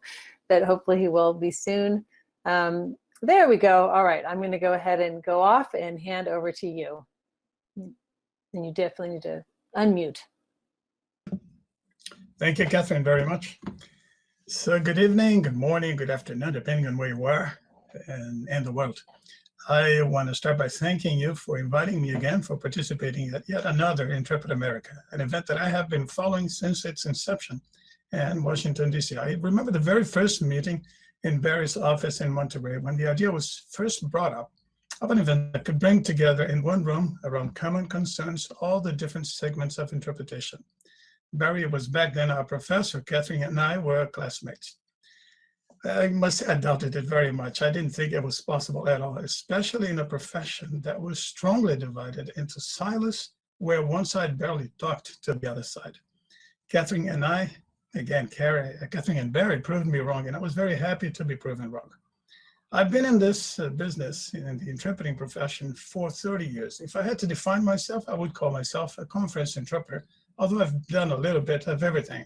but hopefully he will be soon. There we go. All right, I'm going to go ahead and go off and hand over to you. And you definitely need to unmute. Thank you, Katharine, very much. So good evening, good morning, good afternoon, depending on where you are and the world. I want to start by thanking you for inviting me again for participating at yet another Interpret America, an event that I have been following since its inception in Washington, D.C. I remember the very first meeting in Barry's office in Monterey when the idea was first brought up of an event that could bring together in one room around common concerns all the different segments of interpretation. Barry was back then our professor. Katharine and I were classmates. I must say I doubted it very much. I didn't think it was possible at all, especially in a profession that was strongly divided into silos where one side barely talked to the other side. Katharine and I, again, Katharine and Barry proved me wrong, and I was very happy to be proven wrong. I've been in this business, in the interpreting profession, for 30 years. If I had to define myself, I would call myself a conference interpreter, although I've done a little bit of everything.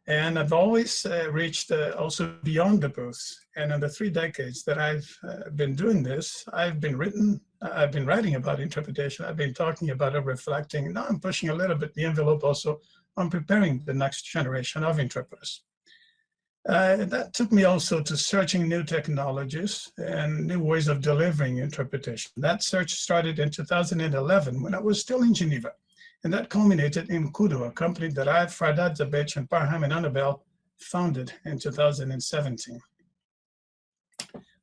And I've always reached also beyond the booth. And in the 3 decades that I've been doing this, I've been writing about interpretation. I've been talking about it, reflecting. Now I'm pushing a little bit the envelope also on preparing the next generation of interpreters. That took me also to searching new technologies and new ways of delivering interpretation. That search started in 2011 when I was still in Geneva. And that culminated in Kudo, a company that I, Fradad Zabech, and Parham and Annabelle founded in 2017.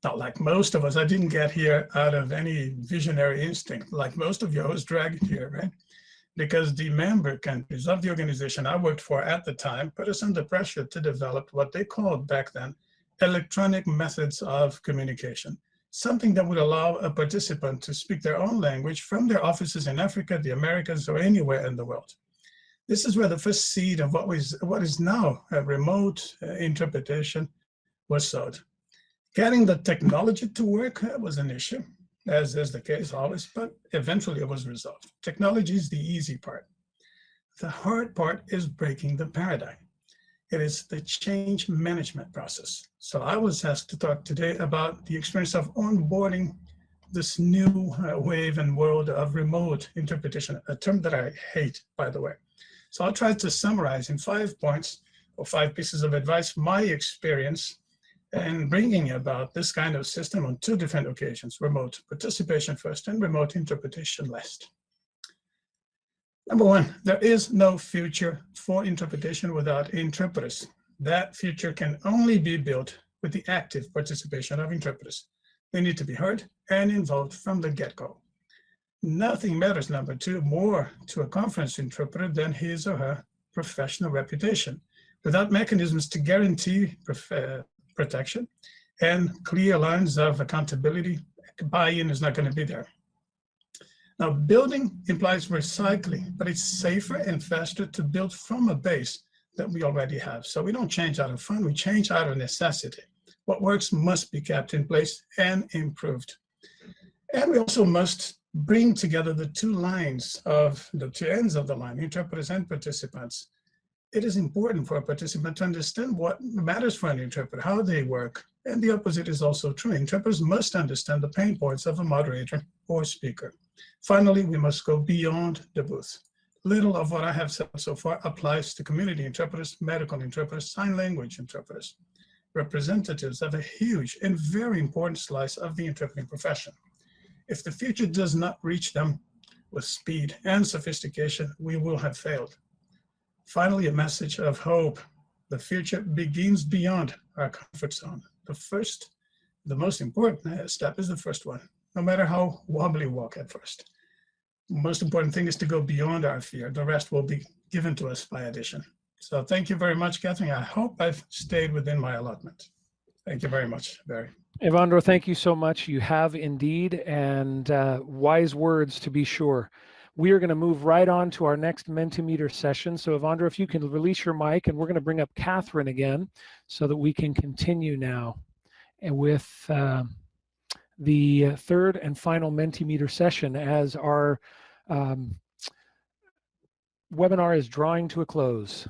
Now, like most of us, I didn't get here out of any visionary instinct. Like most of you, I was dragged here, right? Because the member countries of the organization I worked for at the time put us under pressure to develop what they called back then electronic methods of communication. Something that would allow a participant to speak their own language from their offices in Africa, the Americas, or anywhere in the world. This is where the first seed of what is now a remote interpretation was sowed. Getting the technology to work was an issue, as is the case always, but eventually it was resolved. Technology is the easy part. The hard part is breaking the paradigm. It is the change management process. So I was asked to talk today about the experience of onboarding this new wave and world of remote interpretation, a term that I hate, by the way. So I'll try to summarize in 5 points or 5 pieces of advice, my experience and bringing about this kind of system on 2 different occasions, remote participation first and remote interpretation last. Number 1, there is no future for interpretation without interpreters. That future can only be built with the active participation of interpreters. They need to be heard and involved from the get-go. Nothing matters, number 2, more to a conference interpreter than his or her professional reputation. Without mechanisms to guarantee protection and clear lines of accountability, buy-in is not going to be there. Now, building implies recycling, but it's safer and faster to build from a base that we already have. So we don't change out of fun, we change out of necessity. What works must be kept in place and improved. And we also must bring together the 2 lines of the 2 ends of the line, interpreters and participants. It is important for a participant to understand what matters for an interpreter, how they work, and the opposite is also true. Interpreters must understand the pain points of a moderator or speaker. Finally, we must go beyond the booth. Little of what I have said so far applies to community interpreters, medical interpreters, sign language interpreters, representatives of a huge and very important slice of the interpreting profession. If the future does not reach them with speed and sophistication, we will have failed. Finally, a message of hope. The future begins beyond our comfort zone. The most important step is the first one, no matter how wobbly we walk at first. The most important thing is to go beyond our fear. The rest will be given to us by addition. So thank you very much, Katharine. I hope I've stayed within my allotment. Thank you very much, Barry. Evandro, thank you so much. You have indeed, and wise words to be sure. We are going to move right on to our next Mentimeter session. So Evandro, if you can release your mic, and we're going to bring up Katharine again so that we can continue now with the 3rd and final Mentimeter session as our webinar is drawing to a close.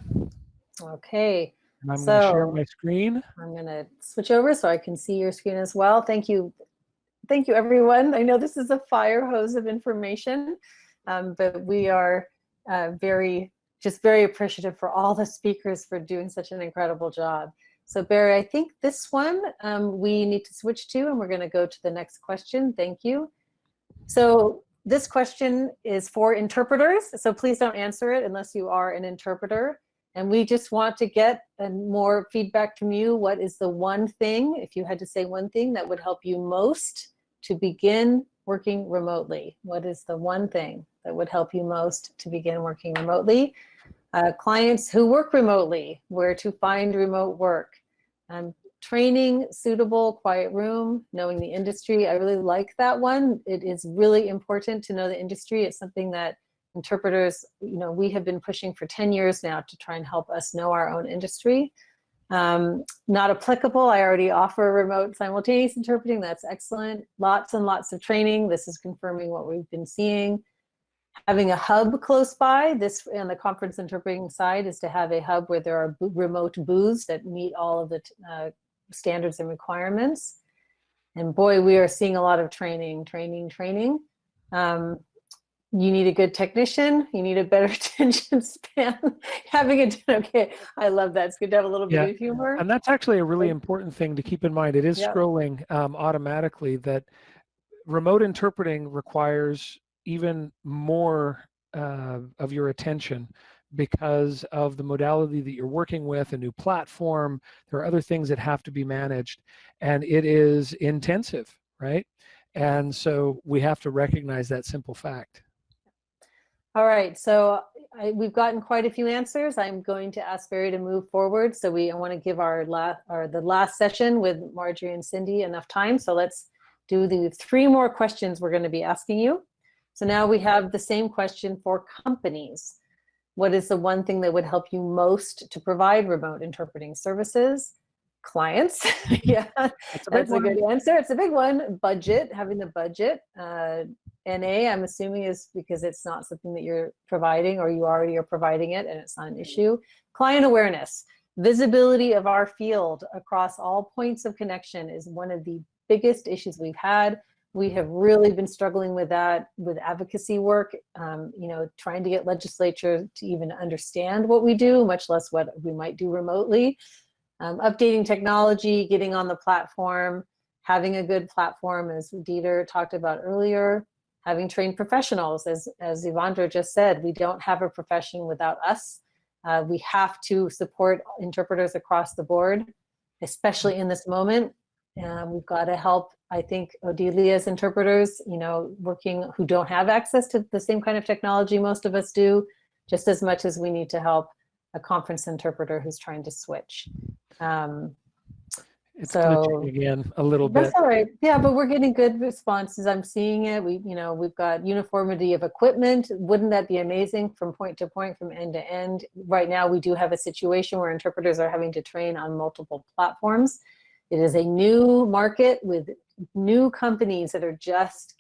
Okay. And I'm going to share my screen. I'm going to switch over so I can see your screen as well. Thank you. Thank you, everyone. I know this is a fire hose of information, but we are very appreciative for all the speakers for doing such an incredible job. So Barry, I think this one we need to switch to, and we're going to go to the next question. Thank you. So this question is for interpreters, so please don't answer it unless you are an interpreter. And we just want to get more feedback from you. What is the one thing, if you had to say one thing, that would help you most to begin working remotely? What is the one thing that would help you most to begin working remotely? Clients who work remotely, where to find remote work. Training, suitable, quiet room, knowing the industry. I really like that one. It is really important to know the industry. It's something that interpreters, we have been pushing for 10 years now to try and help us know our own industry. Not applicable. I already offer remote simultaneous interpreting. That's excellent. Lots and lots of training. This is confirming what we've been seeing. Having a hub close by. This on the conference interpreting side is to have a hub where there are remote booths that meet all of the standards and requirements. And boy, we are seeing a lot of training. You need a good technician. You need a better attention span. Okay, I love that. It's good to have a little bit of humor. And that's actually a really important thing to keep in mind. It is scrolling automatically that remote interpreting requires even more of your attention because of the modality that you're working with, a new platform. There are other things that have to be managed, and it is intensive, right? And so we have to recognize that simple fact. All right, so we've gotten quite a few answers. I'm going to ask Barry to move forward. So I want to give the last session with Marjorie and Cindy enough time. So let's do the 3 more questions we're going to be asking you. So now we have the same question for companies. What is the one thing that would help you most to provide remote interpreting services? Clients, that's a good answer. It's a big one. Budget, having the budget. NA, I'm assuming, is because it's not something that you're providing or you already are providing it and it's not an issue. Client awareness, visibility of our field across all points of connection is one of the biggest issues we've had. We have really been struggling with that with advocacy work, trying to get legislature to even understand what we do, much less what we might do remotely. updating technology, getting on the platform, having a good platform, as Dieter talked about earlier, having trained professionals, as Ivandra just said, we don't have a profession without us. We have to support interpreters across the board, especially in this moment. We've got to help, I think, Odelia's interpreters, working who don't have access to the same kind of technology most of us do, just as much as we need to help a conference interpreter who's trying to switch. It's So glitching again a little bit. that's all right. Yeah, but we're getting good responses. I'm seeing it. We've got uniformity of equipment. Wouldn't that be amazing from point to point, from end to end? Right now, we do have a situation where interpreters are having to train on multiple platforms. It is a new market with new companies that are just,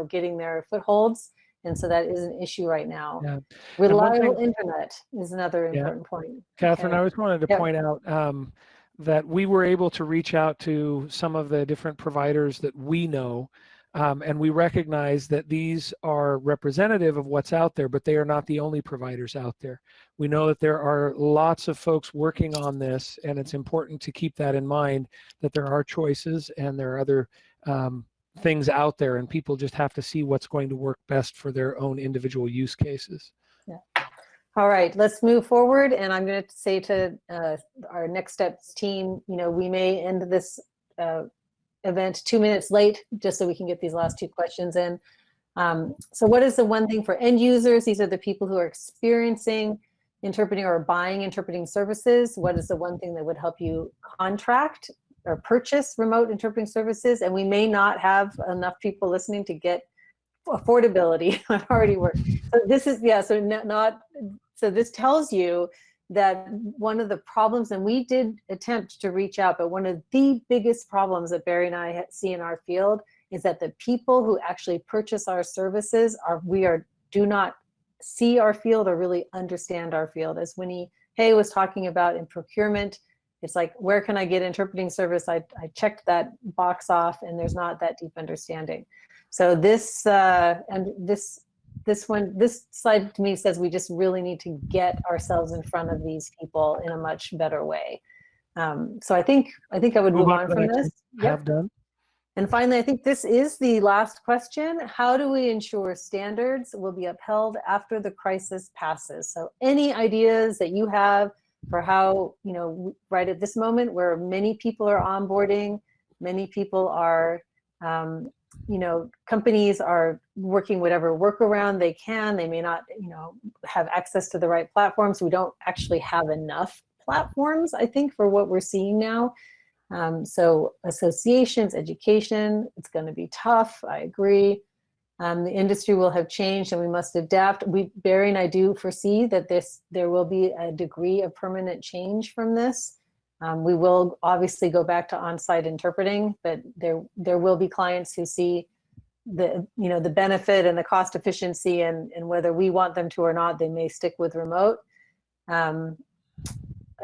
getting their footholds. And so that is an issue right now. Yeah. Reliable internet is another important point. Katharine, Okay. I just wanted to point out that we were able to reach out to some of the different providers that we know, and we recognize that these are representative of what's out there, but they are not the only providers out there. We know that there are lots of folks working on this, and it's important to keep that in mind, that there are choices and there are other things out there, and people just have to see what's going to work best for their own individual use cases. Yeah. All right, let's move forward. And I'm going to say to our Next Steps team, we may end this event 2 minutes late, just so we can get these last two questions in. So what is the one thing for end users? These are the people who are experiencing interpreting or buying interpreting services. What is the one thing that would help you contract or purchase remote interpreting services? And we may not have enough people listening to get affordability. I've already worked. So this is, so this tells you that one of the problems, and we did attempt to reach out, but one of the biggest problems that Barry and I see in our field is that the people who actually purchase our services do not see our field or really understand our field. As Winnie Hay was talking about in procurement, it's like, where can I get interpreting service? I checked that box off, and there's not that deep understanding. So this this slide to me says we just really need to get ourselves in front of these people in a much better way. So I think I would move on from this. Have done. And finally, I think this is the last question. How do we ensure standards will be upheld after the crisis passes? So any ideas that you have for how, right at this moment where many people are onboarding, many people are, companies are working whatever workaround they can. They may not, have access to the right platforms. We don't actually have enough platforms, I think, for what we're seeing now. So associations, education, it's going to be tough. I agree. The industry will have changed and we must adapt. Barry and I do foresee that there will be a degree of permanent change from this. We will obviously go back to on-site interpreting, but there will be clients who see the benefit and the cost efficiency, and whether we want them to or not, they may stick with remote.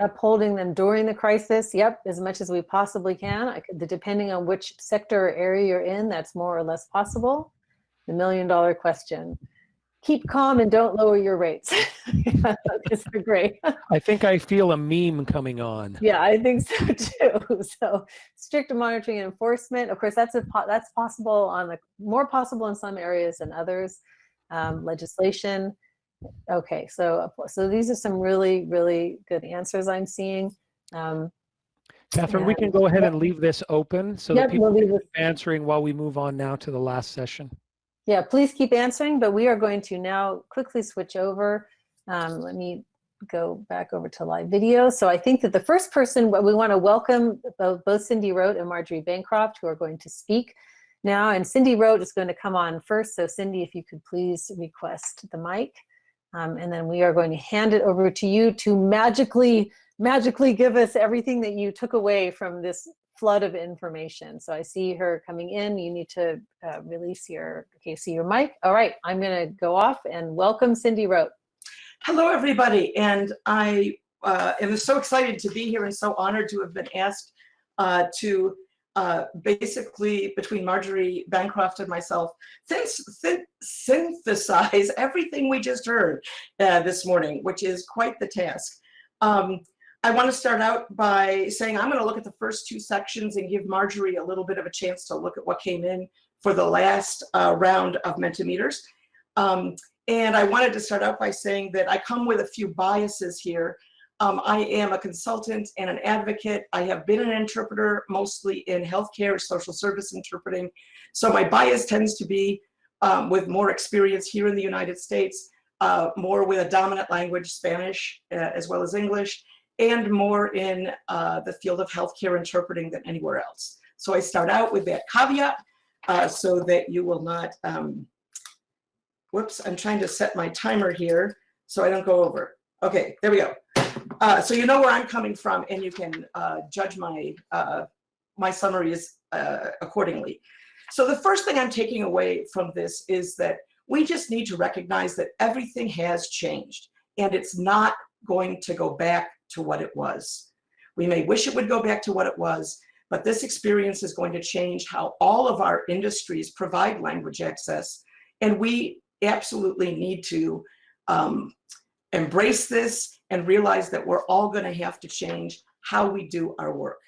Upholding them during the crisis, as much as we possibly can. Depending on which sector or area you're in, that's more or less possible. The million-dollar question. Keep calm and don't lower your rates. It's great. I think I feel a meme coming on. Yeah, I think so too. So strict monitoring and enforcement. Of course, that's possible more possible in some areas than others. Legislation. Okay, so these are some really, really good answers I'm seeing. Catherine, we can go ahead and leave this open so that people can keep answering while we move on now to the last session. Yeah, please keep answering, but we are going to now quickly switch over. Let me go back over to live video. So I think that the first person, we want to welcome both Cindy Rote and Marjorie Bancroft, who are going to speak now. And Cindy Rote is going to come on first. So Cindy, if you could please request the mic. And then we are going to hand it over to you to magically give us everything that you took away from this flood of information. So I see her coming in. You need to release your mic. All right, I'm going to go off and welcome Cindy Rote. Hello, everybody. And I am so excited to be here and so honored to have been asked to basically, between Marjorie Bancroft and myself, synthesize everything we just heard this morning, which is quite the task. I want to start out by saying I'm going to look at the first two sections and give Marjorie a little bit of a chance to look at what came in for the last round of Mentimeters. And I wanted to start out by saying that I come with a few biases here. I am a consultant and an advocate. I have been an interpreter, mostly in healthcare, social service interpreting. So my bias tends to be with more experience here in the United States, more with a dominant language, Spanish, as well as English, and more in the field of healthcare interpreting than anywhere else. So I start out with that caveat so that you will not, whoops, I'm trying to set my timer here so I don't go over. Okay, there we go. So you know where I'm coming from, and you can judge my, my summaries accordingly. So the first thing I'm taking away from this is that we just need to recognize that everything has changed, and it's not going to go back to what it was. We may wish it would go back to what it was, but this experience is going to change how all of our industries provide language access, and we absolutely need to embrace this and realize that we're all going to have to change how we do our work.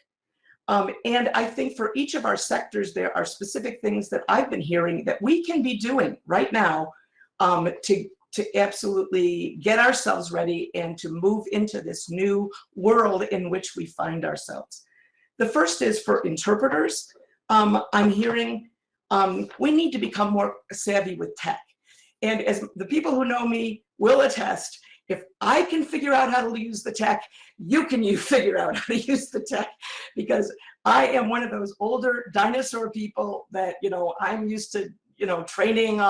And I think for each of our sectors, there are specific things that I've been hearing that we can be doing right now to absolutely get ourselves ready and to move into this new world in which we find ourselves. The first is for interpreters. I'm hearing we need to become more savvy with tech. And as the people who know me will attest, if I can figure out how to use the tech, you can figure out how to use the tech, because I am one of those older dinosaur people that, you know, I'm used to, you know, training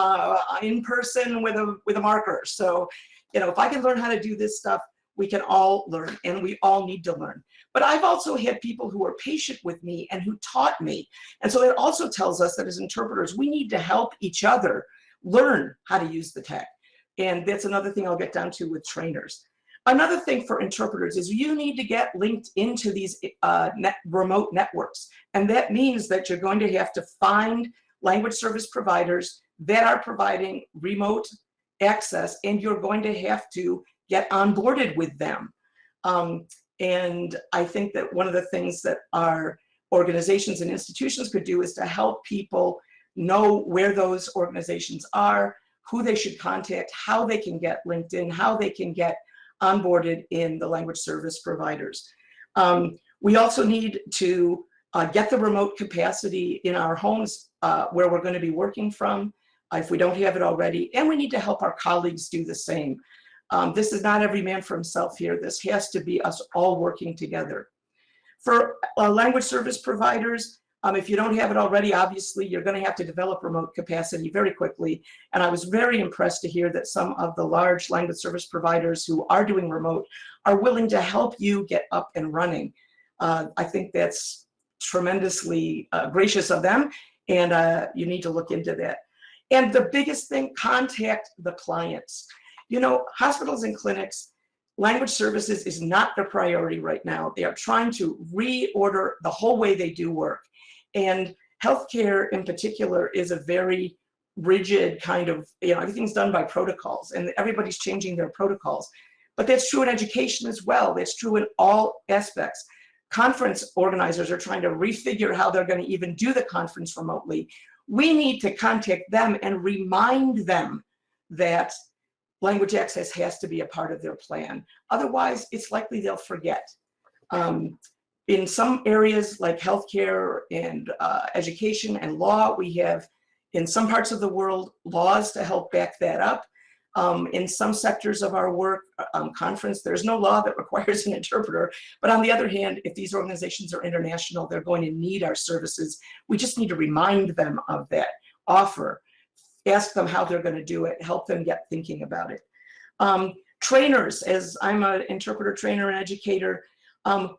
in person with a marker. So, you know, if I can learn how to do this stuff, we can all learn, and we all need to learn. But I've also had people who were patient with me and who taught me. And so it also tells us that as interpreters, we need to help each other learn how to use the tech. And that's another thing I'll get down to with trainers. Another thing for interpreters is you need to get linked into these remote networks. And that means that you're going to have to find language service providers that are providing remote access, and you're going to have to get onboarded with them. And I think that one of the things that our organizations and institutions could do is to help people know where those organizations are, who they should contact, how they can get linked in, how they can get onboarded in the language service providers. We also need to get the remote capacity in our homes where we're going to be working from, if we don't have it already, and we need to help our colleagues do the same. This is not every man for himself here. This has to be us all working together. For language service providers, if you don't have it already, obviously, you're going to have to develop remote capacity very quickly. And I was very impressed to hear that some of the large language service providers who are doing remote are willing to help you get up and running. I think that's tremendously gracious of them, and you need to look into that. And the biggest thing, contact the clients. You know, hospitals and clinics, language services is not their priority right now. They are trying to reorder the whole way they do work. And healthcare in particular is a very rigid kind of, you know, everything's done by protocols, and everybody's changing their protocols. But that's true in education as well. That's true in all aspects. Conference organizers are trying to refigure how they're going to even do the conference remotely. We need to contact them and remind them that language access has to be a part of their plan. Otherwise, it's likely they'll forget. In some areas like healthcare and education and law, we have, in some parts of the world, laws to help back that up. In some sectors of our work, conference, there's no law that requires an interpreter. But on the other hand, if these organizations are international, they're going to need our services. We just need to remind them of that offer, ask them how they're going to do it, help them get thinking about it. Trainers, as I'm an interpreter, trainer, and educator,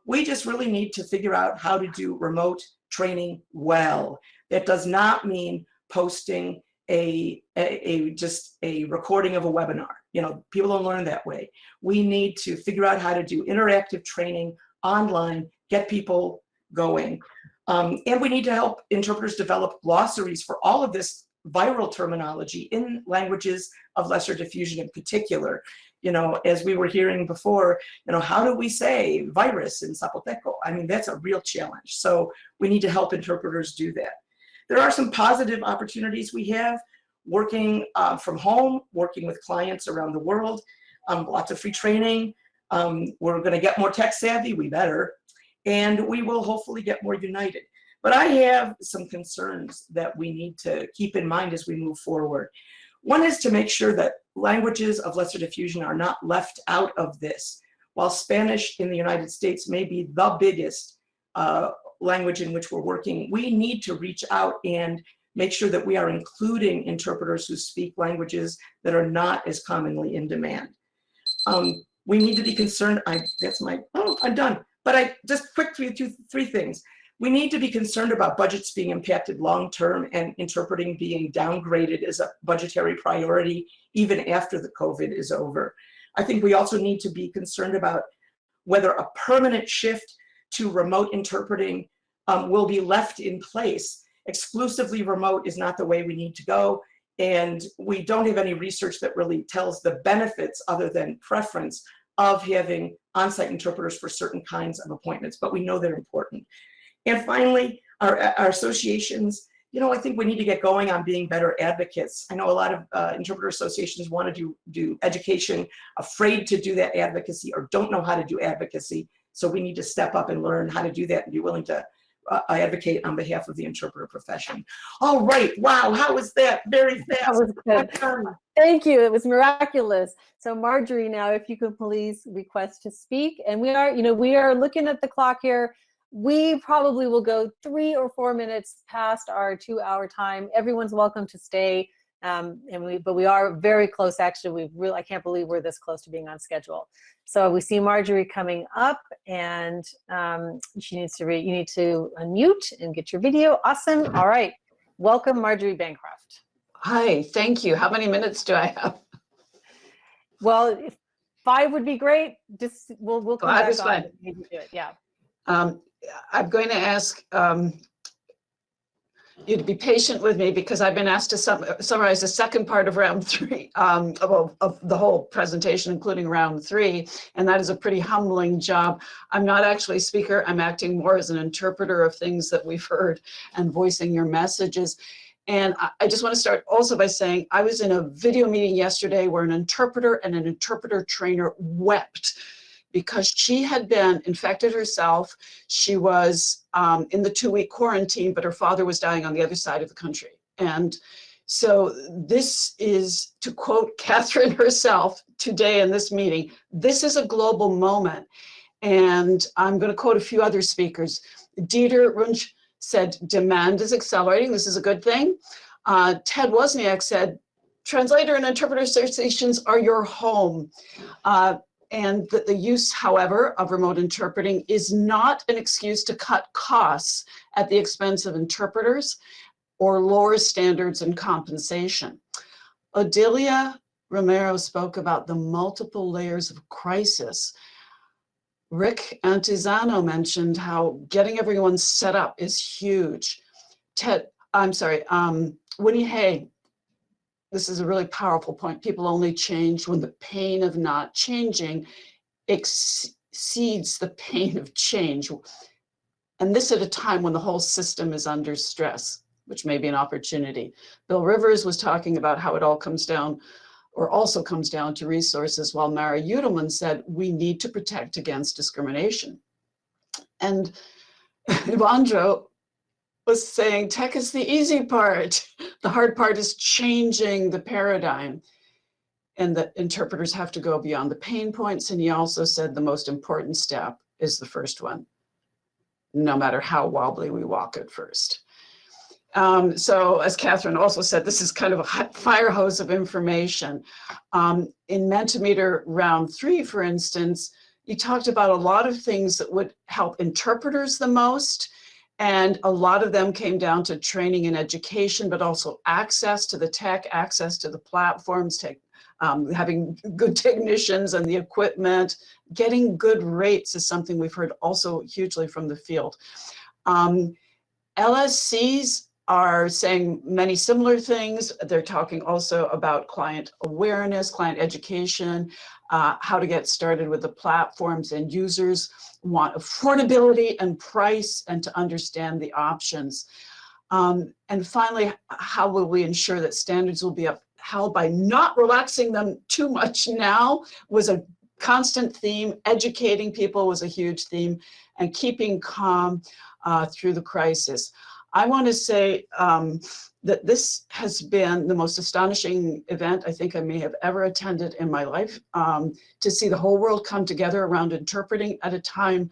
we just really need to figure out how to do remote training well. That does not mean posting just a recording of a webinar. You know, people don't learn that way. We need to figure out how to do interactive training online, get people going. And we need to help interpreters develop glossaries for all of this viral terminology in languages of lesser diffusion in particular. You know, as we were hearing before, you know, how do we say virus in Zapoteco? I mean, that's a real challenge. So we need to help interpreters do that. There are some positive opportunities we have working from home, working with clients around the world, lots of free training. We're going to get more tech savvy, we better, and we will hopefully get more united. But I have some concerns that we need to keep in mind as we move forward. One is to make sure that languages of lesser diffusion are not left out of this. While Spanish in the United States may be the biggest language in which we're working, we need to reach out and make sure that we are including interpreters who speak languages that are not as commonly in demand. We need to be concerned, I'm done. But I just quickly, three things. We need to be concerned about budgets being impacted long-term and interpreting being downgraded as a budgetary priority even after the COVID is over. I think we also need to be concerned about whether a permanent shift to remote interpreting will be left in place. Exclusively remote is not the way we need to go, and we don't have any research that really tells the benefits other than preference of having on-site interpreters for certain kinds of appointments, but we know they're important. And finally, our associations, you know, I think we need to get going on being better advocates. I know a lot of interpreter associations want to do education, afraid to do that advocacy or don't know how to do advocacy. So we need to step up and learn how to do that and be willing to advocate on behalf of the interpreter profession. All right, wow, how was that? Very fast. That was good. Thank you, it was miraculous. So Marjorie, now if you could please request to speak. And we are looking at the clock here. We probably will go 3 or 4 minutes past our 2-hour time. Everyone's welcome to stay. But we are very close, actually. I can't believe we're this close to being on schedule. So we see Marjorie coming up, and you need to unmute and get your video. Awesome. All right. Welcome, Marjorie Bancroft. Hi, thank you. How many minutes do I have? Well, 5 would be great. Just we'll come back on if you need to do it. Yeah. I'm going to ask you to be patient with me because I've been asked to summarize the second part of round 3 of the whole presentation, including round 3, and that is a pretty humbling job. I'm not actually a speaker. I'm acting more as an interpreter of things that we've heard and voicing your messages. And I just want to start also by saying I was in a video meeting yesterday where an interpreter and an interpreter trainer wept because she had been infected herself. She was in the 2-week quarantine, but her father was dying on the other side of the country. And so this is, to quote Katharine herself today in this meeting, this is a global moment. And I'm going to quote a few other speakers. Dieter Runge said, demand is accelerating. This is a good thing. Ted Wozniak said, translator and interpreter associations are your home. And the use, however, of remote interpreting is not an excuse to cut costs at the expense of interpreters or lower standards and compensation. Odilia Romero spoke about the multiple layers of crisis. Rick Antizano mentioned how getting everyone set up is huge. Winnie Hay, this is a really powerful point. People only change when the pain of not changing exceeds the pain of change. And this at a time when the whole system is under stress, which may be an opportunity. Bill Rivers was talking about how it all comes down, or also comes down to resources, while Mara Udelman said, we need to protect against discrimination. And Ivandro was saying, tech is the easy part. The hard part is changing the paradigm. And that interpreters have to go beyond the pain points. And he also said the most important step is the first one, no matter how wobbly we walk at first. So as Katharine also said, this is kind of a fire hose of information. In Mentimeter round 3, for instance, you talked about a lot of things that would help interpreters the most. And a lot of them came down to training and education, but also access to the tech, access to the platforms, having good technicians and the equipment. Getting good rates is something we've heard also hugely from the field. LSCs are saying many similar things. They're talking also about client awareness, client education. how to get started with the platforms, and users want affordability and price and to understand the options. And finally, how will we ensure that standards will be upheld by not relaxing them too much now was a constant theme. Educating people was a huge theme, and keeping calm through the crisis. I want to say that this has been the most astonishing event I think I may have ever attended in my life, to see the whole world come together around interpreting at a time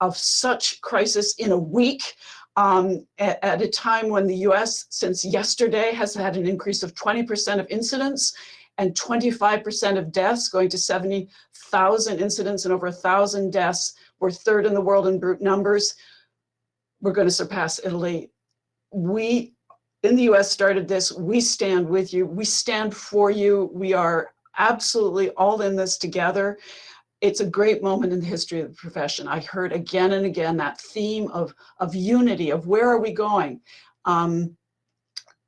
of such crisis in a week, at a time when the US since yesterday has had an increase of 20% of incidents and 25% of deaths, going to 70,000 incidents and over 1,000 deaths. We're third in the world in brute numbers. We're going to surpass Italy. We in the US started this. We stand with you. We stand for you. We are absolutely all in this together. It's a great moment in the history of the profession. I heard again and again that theme of unity, of where are we going?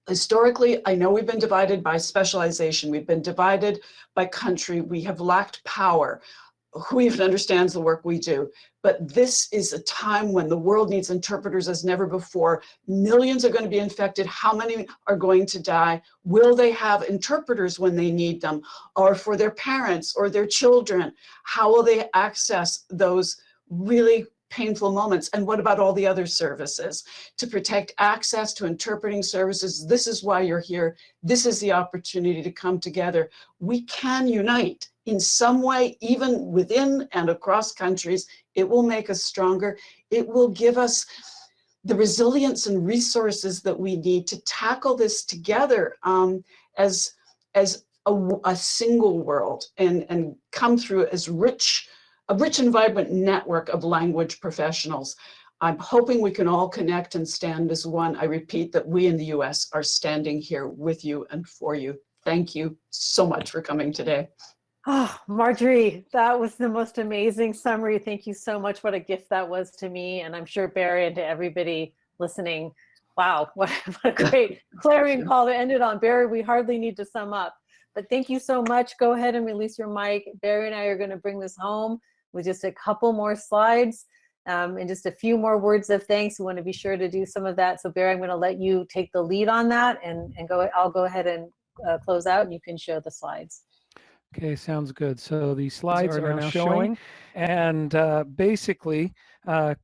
Historically, I know we've been divided by specialization. We've been divided by country. We have lacked power. Who even understands the work we do? But this is a time when the world needs interpreters as never before. Millions are going to be infected. How many are going to die? Will they have interpreters when they need them, or for their parents or their children? How will they access those really painful moments? And what about all the other services? To protect access to interpreting services, this is why you're here. This is the opportunity to come together. We can unite in some way, even within and across countries. It will make us stronger. It will give us the resilience and resources that we need to tackle this together as a single world, and come through as a rich and vibrant network of language professionals. I'm hoping we can all connect and stand as one. I repeat that we in the US are standing here with you and for you. Thank you so much for coming today. Oh, Marjorie, that was the most amazing summary. Thank you so much. What a gift that was to me, and I'm sure Barry and to everybody listening. Wow, what a great clarion call to end it on. Barry, we hardly need to sum up, but thank you so much. Go ahead and release your mic. Barry and I are going to bring this home with just a couple more slides and just a few more words of thanks. We want to be sure to do some of that. So Barry, I'm going to let you take the lead on that, and I'll go ahead and close out, and you can show the slides. Okay, sounds good. So the slides are now showing. And basically,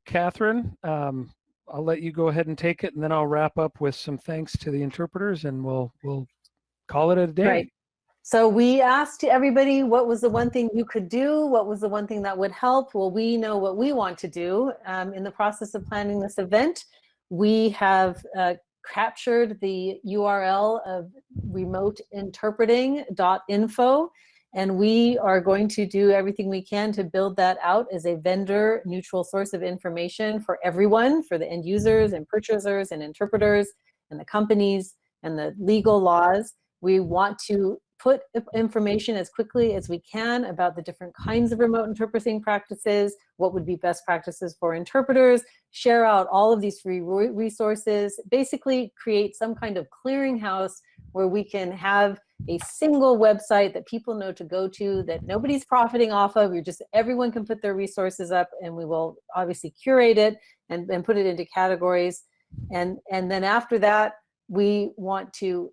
Katharine, I'll let you go ahead and take it, and then I'll wrap up with some thanks to the interpreters, and we'll call it a day. Right. So we asked everybody, what was the one thing you could do? What was the one thing that would help? Well, we know what we want to do. In the process of planning this event, we have captured the URL of remoteinterpreting.info. And we are going to do everything we can to build that out as a vendor neutral source of information for everyone, for the end users and purchasers and interpreters and the companies and the legal laws. We want to put information as quickly as we can about the different kinds of remote interpreting practices, what would be best practices for interpreters, share out all of these free resources, basically create some kind of clearinghouse where we can have a single website that people know to go to, that nobody's profiting off of. Everyone can put their resources up, and we will obviously curate it and put it into categories. And then after that, we want to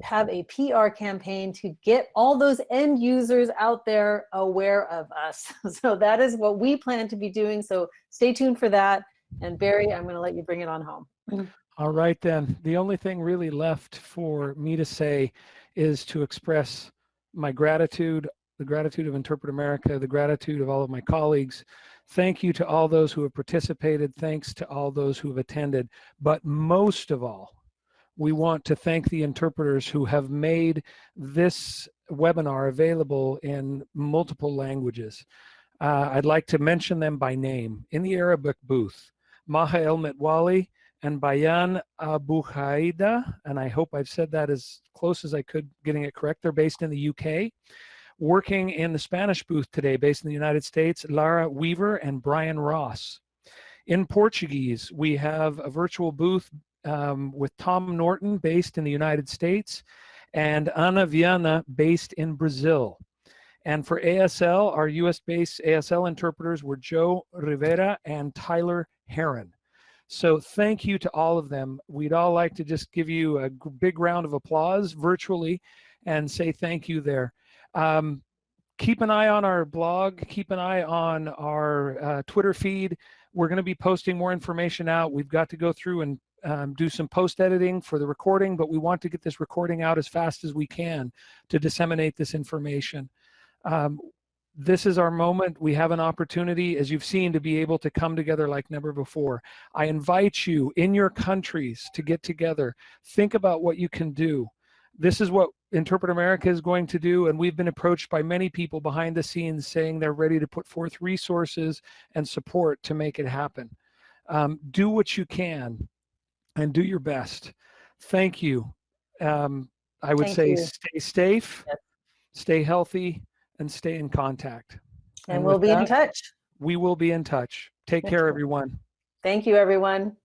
have a PR campaign to get all those end users out there aware of us. So that is what we plan to be doing. So stay tuned for that. And Barry, I'm going to let you bring it on home. All right, then. The only thing really left for me to say is to express my gratitude, the gratitude of InterpretAmerica, the gratitude of all of my colleagues. Thank you to all those who have participated. Thanks to all those who have attended. But most of all, we want to thank the interpreters who have made this webinar available in multiple languages. I'd like to mention them by name. In the Arabic booth, Maha El Metwali and Bayan Abu Haida, and I hope I've said that as close as I could, getting it correct. They're based in the UK. Working in the Spanish booth today, based in the United States, Lara Weaver and Brian Ross. In Portuguese, we have a virtual booth with Tom Norton, based in the United States, and Ana Viana, based in Brazil. And for ASL, our US-based ASL interpreters were Joe Rivera and Tyler Heron. So thank you to all of them. We'd all like to just give you a big round of applause virtually and say thank you there. Keep an eye on our blog, keep an eye on our Twitter feed. We're going to be posting more information out. We've got to go through and do some post editing for the recording, but we want to get this recording out as fast as we can to disseminate this information. This is our moment. We have an opportunity, as you've seen, to be able to come together like never before. I invite you in your countries to get together. Think about what you can do. This is what Interpret America is going to do, and we've been approached by many people behind the scenes saying they're ready to put forth resources and support to make it happen. Do what you can and do your best. Thank you. I would say stay safe, stay healthy, and stay in contact. And we'll be in touch. We will be in touch. Take care, everyone. Thank you, everyone.